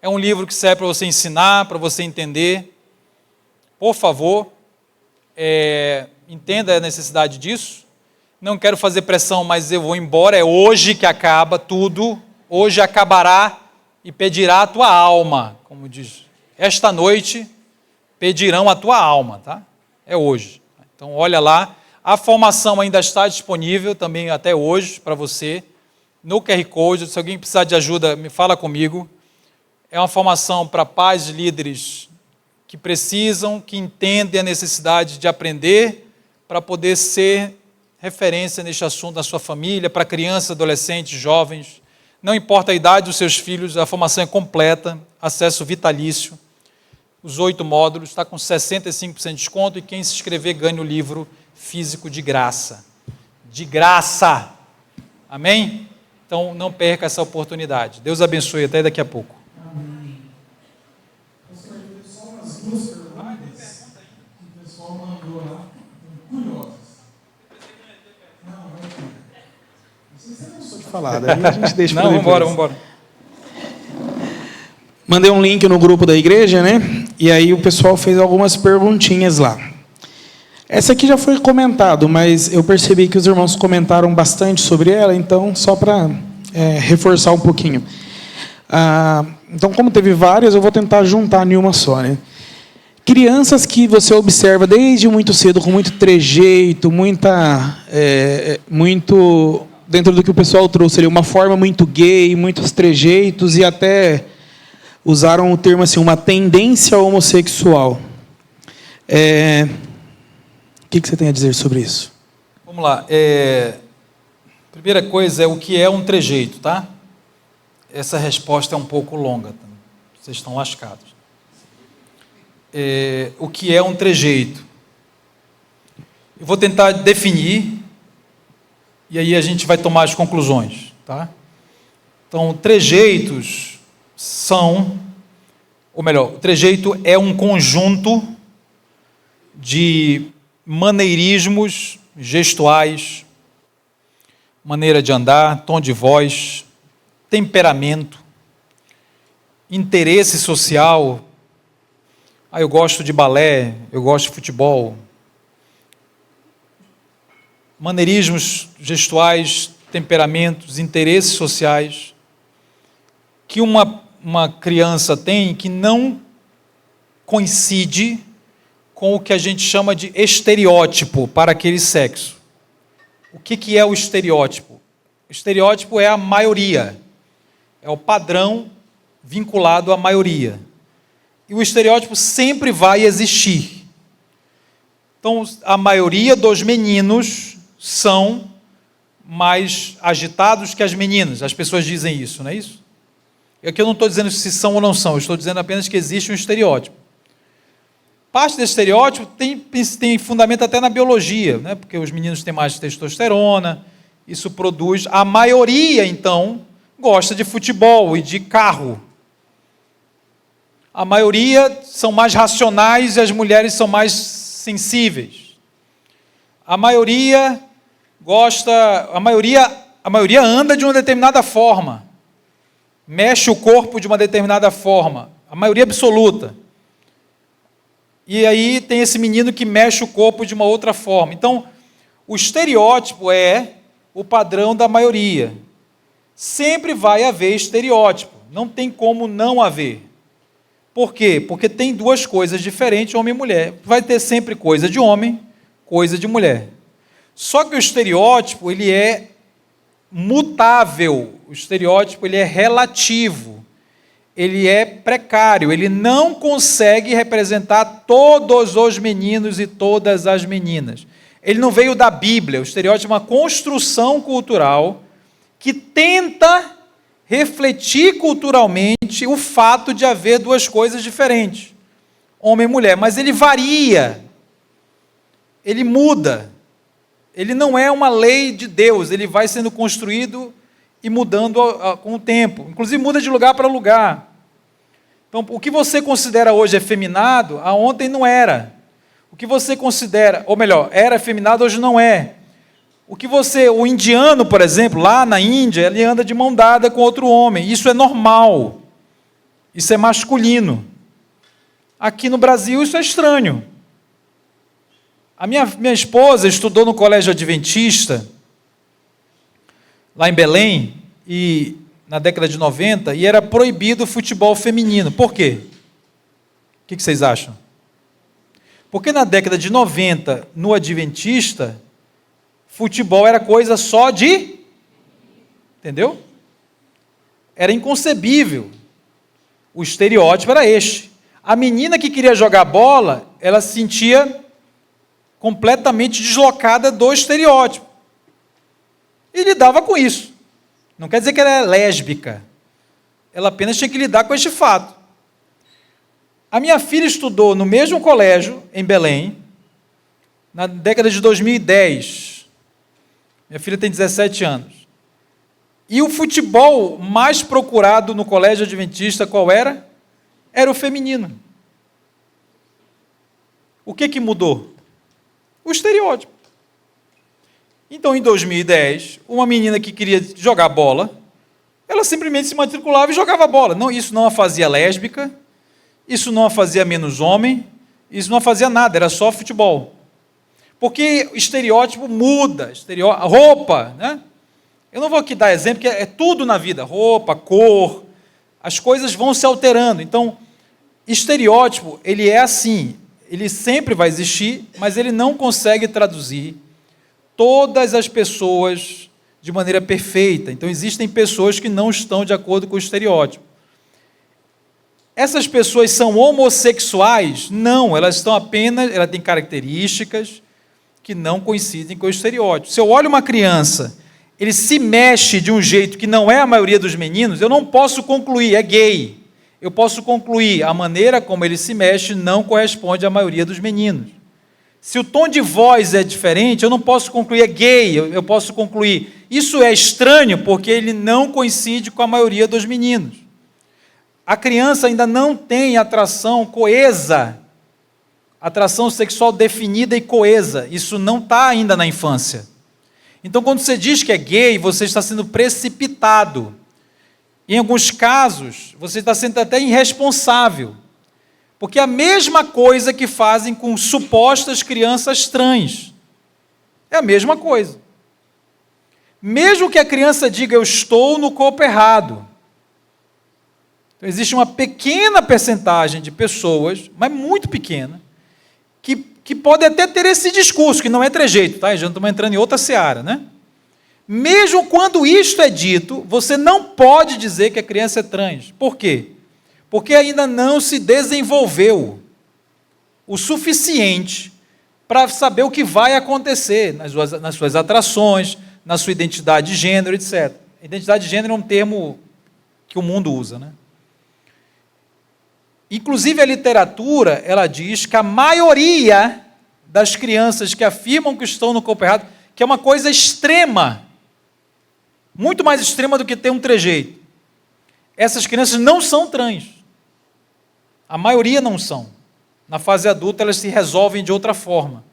É um livro que serve para você ensinar, para você entender. Por favor, entenda a necessidade disso. Não quero fazer pressão, mas eu vou embora. É hoje que acaba tudo. Hoje acabará e pedirá a tua alma. Como diz, esta noite pedirão a tua alma, tá? É hoje. Então, olha lá. A formação ainda está disponível também até hoje para você, no QR Code. Se alguém precisar de ajuda, me fala comigo. É uma formação para pais e líderes que precisam, que entendem a necessidade de aprender para poder ser referência neste assunto na sua família, para crianças, adolescentes, jovens. Não importa a idade dos seus filhos, a formação é completa, acesso vitalício. Os 8 módulos, está com 65% de desconto e quem se inscrever ganha o livro físico de graça. De graça! Amém? Então não perca essa oportunidade. Deus abençoe, até daqui a pouco. Amém. Pastor, só umas 2 perguntas que o pessoal mandou lá, curiosas. Não, você não gostou de falar, daí a gente deixa para depois. Vamos embora. Mandei um link no grupo da igreja, né? E aí o pessoal fez algumas perguntinhas lá. Essa aqui já foi comentado, mas eu percebi que os irmãos comentaram bastante sobre ela, então só para reforçar um pouquinho. Então, como teve várias, eu vou tentar juntar em uma só, né? Crianças que você observa desde muito cedo, com muito trejeito, muito dentro do que o pessoal trouxe ali, uma forma muito gay, muitos trejeitos e até usaram o termo assim, uma tendência homossexual. O que você tem a dizer sobre isso? Vamos lá. Primeira coisa é o que é um trejeito, tá? essa resposta é um pouco longa. Vocês estão lascados. O que é um trejeito? Eu vou tentar definir e aí a gente vai tomar as conclusões, tá? Então, trejeitos são, ou melhor, o trejeito é um conjunto de maneirismos gestuais, maneira de andar, tom de voz, temperamento, interesse social. Eu gosto de balé, eu gosto de futebol. Maneirismos gestuais, temperamentos, interesses sociais que uma criança tem que não coincide com o que a gente chama de estereótipo para aquele sexo. O que é o estereótipo? O estereótipo é a maioria, é o padrão vinculado à maioria. E o estereótipo sempre vai existir. Então, a maioria dos meninos são mais agitados que as meninas. As pessoas dizem isso, não é isso? Aqui eu não estou dizendo se são ou não são, eu estou dizendo apenas que existe um estereótipo. Parte desse estereótipo tem fundamento até na biologia, né? Porque os meninos têm mais testosterona, isso produz... A maioria, então, gosta de futebol e de carro. A maioria são mais racionais e as mulheres são mais sensíveis. A maioria gosta... A maioria anda de uma determinada forma. Mexe o corpo de uma determinada forma. A maioria absoluta. E aí tem esse menino que mexe o corpo de uma outra forma. Então, o estereótipo é o padrão da maioria. Sempre vai haver estereótipo. Não tem como não haver. Por quê? Porque tem duas coisas diferentes, homem e mulher. Vai ter sempre coisa de homem, coisa de mulher. Só que o estereótipo, ele é mutável. O estereótipo, ele é relativo. Ele é precário. Ele não consegue representar todos os meninos e todas as meninas. Ele não veio da Bíblia. O estereótipo é uma construção cultural que tenta refletir culturalmente o fato de haver duas coisas diferentes, homem e mulher, mas ele varia, ele muda, ele não é uma lei de Deus, ele vai sendo construído e mudando com o tempo, inclusive muda de lugar para lugar. Então, o que você considera hoje efeminado, ontem não era. O que você considera, ou melhor, era efeminado, hoje não é. O indiano, por exemplo, lá na Índia, ele anda de mão dada com outro homem. Isso é normal. Isso é masculino. Aqui no Brasil, isso é estranho. A minha esposa estudou no colégio adventista, lá em Belém, e na década de 90, e era proibido o futebol feminino. Por quê? O que vocês acham? Porque na década de 90, no adventista, futebol era coisa só de... Entendeu? Era inconcebível. O estereótipo era este. A menina que queria jogar bola, ela se sentia completamente deslocada do estereótipo. E lidava com isso. Não quer dizer que ela era lésbica. Ela apenas tinha que lidar com este fato. A minha filha estudou no mesmo colégio, em Belém, na década de 2010. Minha filha tem 17 anos. E o futebol mais procurado no colégio adventista, qual era? Era o feminino. O que mudou? O estereótipo. Então, em 2010, uma menina que queria jogar bola, ela simplesmente se matriculava e jogava bola. Não, isso não a fazia lésbica, isso não a fazia menos homem, isso não a fazia nada, era só futebol. Porque o estereótipo muda, roupa, né? Eu não vou aqui dar exemplo, porque é tudo na vida, roupa, cor, as coisas vão se alterando. Então, estereótipo, ele é assim, ele sempre vai existir, mas ele não consegue traduzir todas as pessoas de maneira perfeita. Então, existem pessoas que não estão de acordo com o estereótipo. Essas pessoas são homossexuais? Não, elas têm características que não coincidem com o estereótipo. Se eu olho uma criança ele se mexe de um jeito que não é a maioria dos meninos, eu não posso concluir, é gay. Eu posso concluir, a maneira como ele se mexe não corresponde à maioria dos meninos. Se o tom de voz é diferente, eu não posso concluir, é gay, eu posso concluir, isso é estranho porque ele não coincide com a maioria dos meninos. A criança ainda não tem atração coesa, atração sexual definida e coesa, isso não está ainda na infância. Então, quando você diz que é gay, você está sendo precipitado. Em alguns casos, você está sendo até irresponsável. Porque é a mesma coisa que fazem com supostas crianças trans. É a mesma coisa. Mesmo que a criança diga, eu estou no corpo errado. Então, existe uma pequena percentagem de pessoas, mas muito pequena, que pode até ter esse discurso, que não é trejeito, tá? Já não estamos entrando em outra seara, né? Mesmo quando isto é dito, você não pode dizer que a criança é trans. Por quê? Porque ainda não se desenvolveu o suficiente para saber o que vai acontecer nas suas atrações, na sua identidade de gênero, etc. Identidade de gênero é um termo que o mundo usa, né? Inclusive, a literatura, ela diz que a maioria das crianças que afirmam que estão no corpo errado, que é uma coisa extrema, muito mais extrema do que ter um trejeito. Essas crianças não são trans. A maioria não são. Na fase adulta, elas se resolvem de outra forma.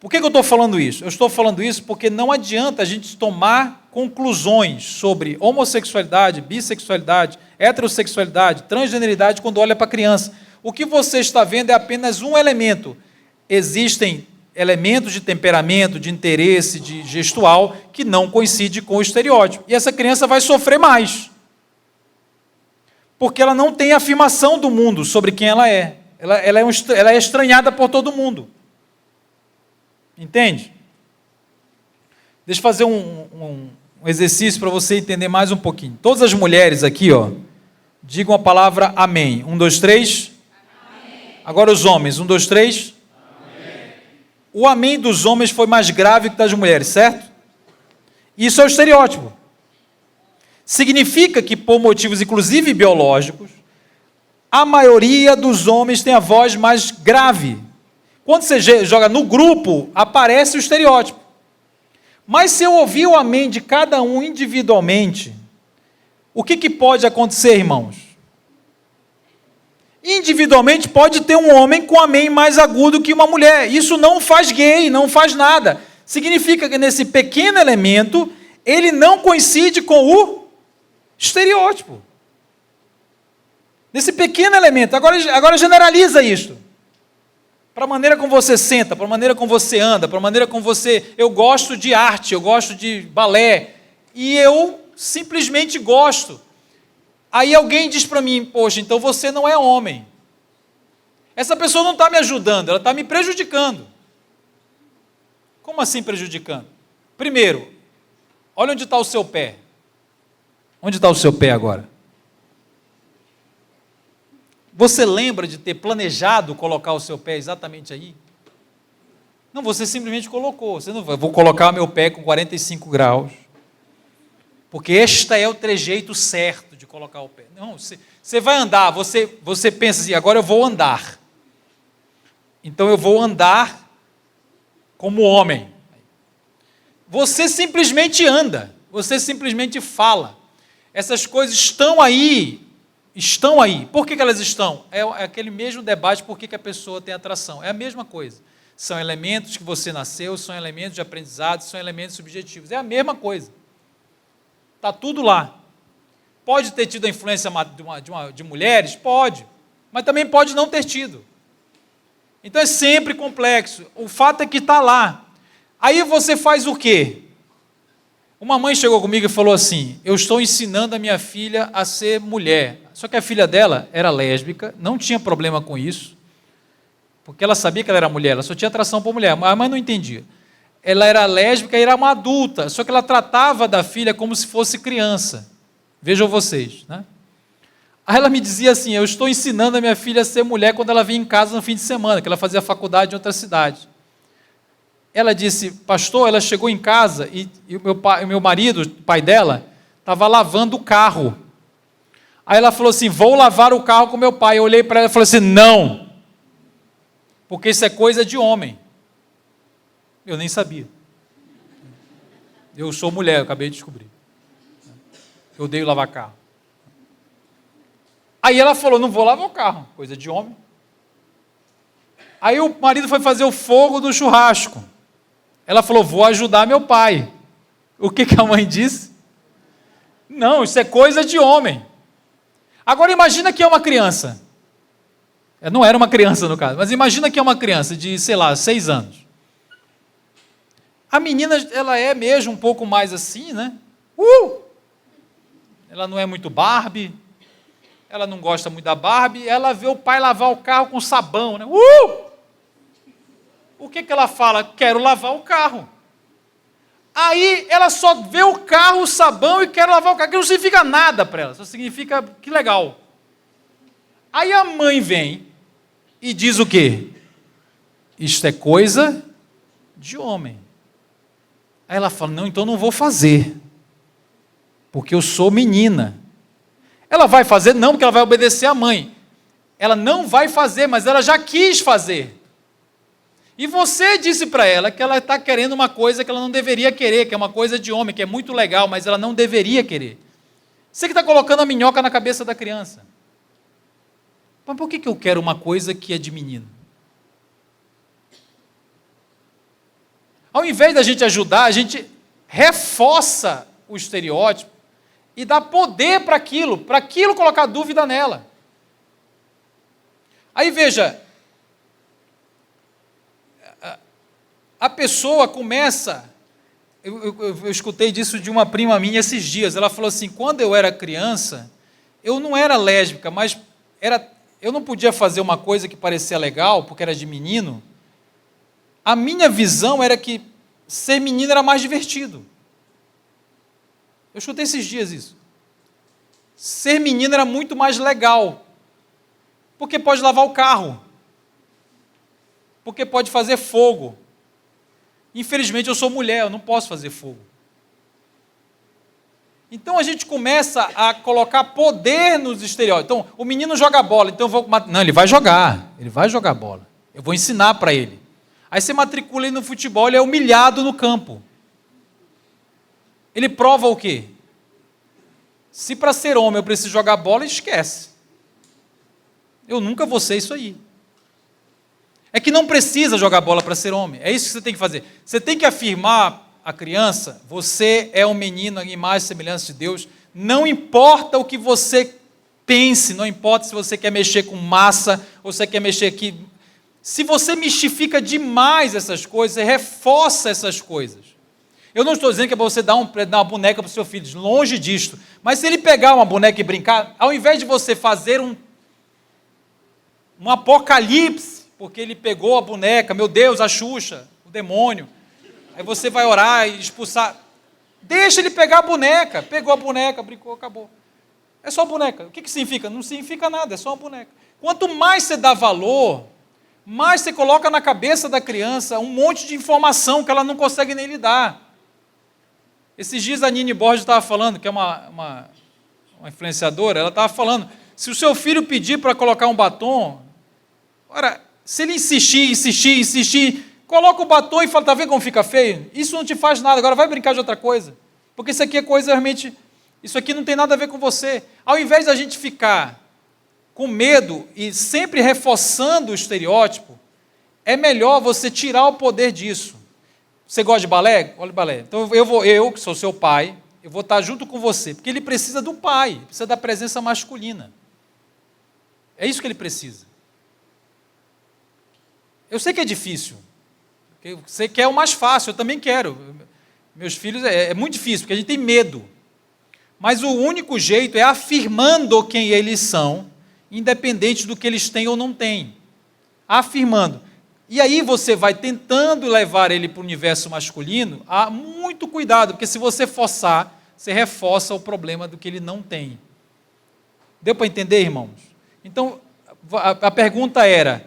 Por que eu estou falando isso? Eu estou falando isso porque não adianta a gente tomar conclusões sobre homossexualidade, bissexualidade, heterossexualidade, transgeneridade quando olha para a criança. O que você está vendo é apenas um elemento. Existem elementos de temperamento, de interesse, de gestual, que não coincidem com o estereótipo. E essa criança vai sofrer mais. Porque ela não tem afirmação do mundo sobre quem ela é. Ela é estranhada por todo mundo. Entende? Deixa eu fazer um exercício para você entender mais um pouquinho. Todas as mulheres aqui, ó, digam a palavra amém. 1, 2, 3. Amém. Agora os homens. 1, 2, 3. Amém. O amém dos homens foi mais grave que das mulheres, certo? Isso é o estereótipo. Significa que, por motivos inclusive biológicos, a maioria dos homens tem a voz mais grave. Quando você joga no grupo, aparece o estereótipo. Mas se eu ouvir o amém de cada um individualmente, o que pode acontecer, irmãos? Individualmente pode ter um homem com amém mais agudo que uma mulher. Isso não faz gay, não faz nada. Significa que nesse pequeno elemento, ele não coincide com o estereótipo. Nesse pequeno elemento. Agora generaliza isto. Para a maneira como você senta, para a maneira como você anda, para a maneira como você... Eu gosto de arte, eu gosto de balé, e eu simplesmente gosto. Aí alguém diz para mim, poxa, então você não é homem. Essa pessoa não está me ajudando, ela está me prejudicando. Como assim prejudicando? Primeiro, olha onde está o seu pé. Onde está o seu pé agora? Você lembra de ter planejado colocar o seu pé exatamente aí? Não, você simplesmente colocou. Você não vai, vou colocar meu pé com 45 graus, porque este é o trejeito certo de colocar o pé. Não, você vai andar, você pensa assim, agora eu vou andar. Então eu vou andar como homem. Você simplesmente anda, você simplesmente fala. Essas coisas estão aí. Estão aí. Por que elas estão? É aquele mesmo debate por que a pessoa tem atração. É a mesma coisa. São elementos que você nasceu, são elementos de aprendizado, são elementos subjetivos. É a mesma coisa. Está tudo lá. Pode ter tido a influência de mulheres? Pode. Mas também pode não ter tido. Então é sempre complexo. O fato é que está lá. Aí você faz o quê? Uma mãe chegou comigo e falou assim, eu estou ensinando a minha filha a ser mulher. Só que a filha dela era lésbica, não tinha problema com isso, porque ela sabia que ela era mulher, ela só tinha atração por mulher, mas a mãe não entendia. Ela era lésbica e era uma adulta, só que ela tratava da filha como se fosse criança. Vejam vocês, né? Aí ela me dizia assim, eu estou ensinando a minha filha a ser mulher quando ela vinha em casa no fim de semana, que ela fazia faculdade em outra cidade. ela disse, pastor, ela chegou em casa e o meu marido, o pai dela, estava lavando o carro. Aí ela falou assim, vou lavar o carro com meu pai. Eu olhei para ela e falei assim, não, porque isso é coisa de homem. Eu nem sabia. Eu sou mulher, eu acabei de descobrir. Eu odeio lavar carro. Aí ela falou, não vou lavar o carro, coisa de homem. Aí o marido foi fazer o fogo do churrasco. Ela falou, vou ajudar meu pai. O que a mãe disse? Não, isso é coisa de homem. Agora imagina que é uma criança. Não era uma criança no caso, mas imagina que é uma criança de, 6 anos. A menina, ela é mesmo um pouco mais assim, né? Ela não é muito Barbie, ela não gosta muito da Barbie, ela vê o pai lavar o carro com sabão, né? O que ela fala? Quero lavar o carro. Aí ela só vê o carro, o sabão e quer lavar o carro, que não significa nada para ela, só significa que legal. Aí a mãe vem e diz o quê? Isto é coisa de homem. Aí ela fala, não, então não vou fazer, porque eu sou menina. Ela vai fazer? Não, porque ela vai obedecer à mãe. Ela não vai fazer, mas ela já quis fazer. E você disse para ela que ela está querendo uma coisa que ela não deveria querer, que é uma coisa de homem, que é muito legal, mas ela não deveria querer. Você que está colocando a minhoca na cabeça da criança. Mas por que eu quero uma coisa que é de menino? Ao invés da gente ajudar, a gente reforça o estereótipo e dá poder para aquilo colocar dúvida nela. Aí veja, a pessoa começa, eu escutei disso de uma prima minha esses dias, ela falou assim, quando eu era criança, eu não era lésbica, mas eu não podia fazer uma coisa que parecia legal, porque era de menino. A minha visão era que ser menino era mais divertido. Eu escutei esses dias isso. Ser menino era muito mais legal, porque pode lavar o carro, porque pode fazer fogo. Infelizmente eu sou mulher, eu não posso fazer fogo. Então a gente começa a colocar poder nos estereótipos. Então o menino joga bola, então eu vou... Não, ele vai jogar bola. Eu vou ensinar para ele. Aí você matricula ele no futebol, ele é humilhado no campo. Ele prova o quê? Se para ser homem eu preciso jogar bola, esquece. Eu nunca vou ser isso aí. É que não precisa jogar bola para ser homem. É isso que você tem que fazer. Você tem que afirmar a criança, você é um menino em imagem e semelhança de Deus. Não importa o que você pense, não importa se você quer mexer com massa, ou você quer mexer aqui. Se você mistifica demais essas coisas, você reforça essas coisas. Eu não estou dizendo que é para você dar uma boneca para o seu filho, longe disto. Mas se ele pegar uma boneca e brincar, ao invés de você fazer um apocalipse, porque ele pegou a boneca, meu Deus, a Xuxa, o demônio, aí você vai orar e expulsar. Deixa ele pegar a boneca. Pegou a boneca, brincou, acabou. É só boneca. O que significa? Não significa nada, é só uma boneca. Quanto mais você dá valor, mais você coloca na cabeça da criança um monte de informação que ela não consegue nem lidar. Esses dias a Nini Borges estava falando, que é uma influenciadora, ela estava falando, se o seu filho pedir para colocar um batom, ora, se ele insistir, coloca o batom e fala, está vendo como fica feio? Isso não te faz nada, agora vai brincar de outra coisa. Porque isso aqui é coisa realmente, isso aqui não tem nada a ver com você. Ao invés da gente ficar com medo e sempre reforçando o estereótipo, é melhor você tirar o poder disso. Você gosta de balé? Olha o balé. Então eu, que sou seu pai, eu vou estar junto com você, porque ele precisa do pai, precisa da presença masculina. É isso que ele precisa. Eu sei que é difícil. Você quer o mais fácil, eu também quero. Meus filhos, é muito difícil, porque a gente tem medo. Mas o único jeito é afirmando quem eles são, independente do que eles têm ou não têm. Afirmando. E aí você vai tentando levar ele para o universo masculino, há muito cuidado, porque se você forçar, você reforça o problema do que ele não tem. Deu para entender, irmãos? Então, a pergunta era,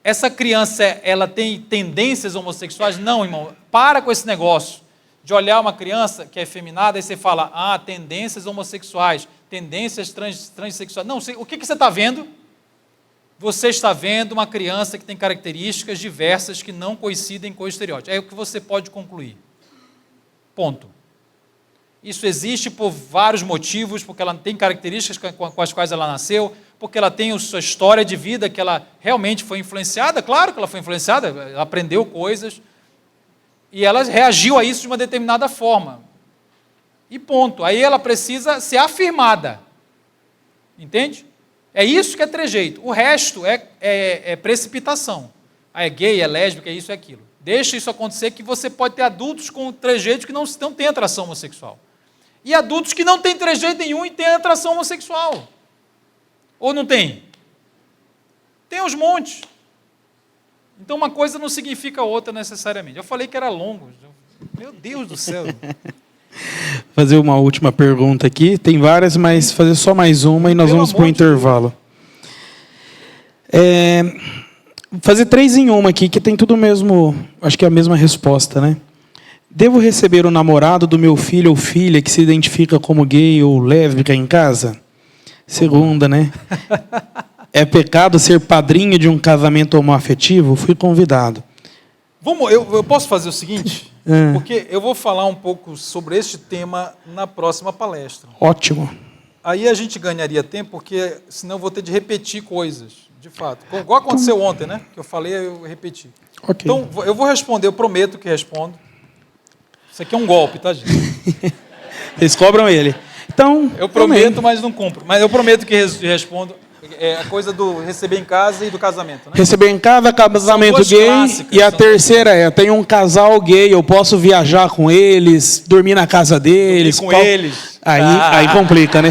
essa criança, ela tem tendências homossexuais? Não, irmão. Para com esse negócio de olhar uma criança que é efeminada e você fala, tendências homossexuais, tendências transexuais. Não, o que você está vendo? Você está vendo uma criança que tem características diversas que não coincidem com o estereótipo. É o que você pode concluir. Ponto. Isso existe por vários motivos, porque ela tem características com as quais ela nasceu, porque ela tem a sua história de vida, que ela realmente foi influenciada, claro que ela foi influenciada, ela aprendeu coisas, e ela reagiu a isso de uma determinada forma. E ponto. Aí ela precisa ser afirmada. Entende? É isso que é trejeito. O resto é precipitação. É gay, é lésbica, é isso, é aquilo. Deixa isso acontecer, que você pode ter adultos com trejeito que não têm atração homossexual. E adultos que não têm trejeito nenhum e têm atração homossexual. Ou não tem? Tem aos montes. Então uma coisa não significa outra necessariamente. Eu falei que era longo. Meu Deus do céu. Fazer uma última pergunta aqui. Tem várias, mas fazer só mais uma e nós vamos para o intervalo. Fazer 3 em 1 aqui, que tem tudo mesmo, acho que é a mesma resposta, né? Devo receber o namorado do meu filho ou filha que se identifica como gay ou lésbica em casa? Segunda, né? É pecado ser padrinho de um casamento homoafetivo? Fui convidado. Eu posso fazer o seguinte? Porque eu vou falar um pouco sobre este tema na próxima palestra. Ótimo. Aí a gente ganharia tempo, porque senão eu vou ter de repetir coisas, de fato. Igual aconteceu ontem, né? Que eu falei, eu repeti. Okay. Então, eu vou responder, eu prometo que respondo. Isso aqui é um golpe, tá, gente? Vocês cobram ele. Então, eu prometo, mas não cumpro. Mas eu prometo que respondo. É a coisa do receber em casa e do casamento, né? Receber em casa, casamento gay. E a terceira tem um casal gay, eu posso viajar com eles, dormir na casa deles. Dormir com eles. Aí complica, né?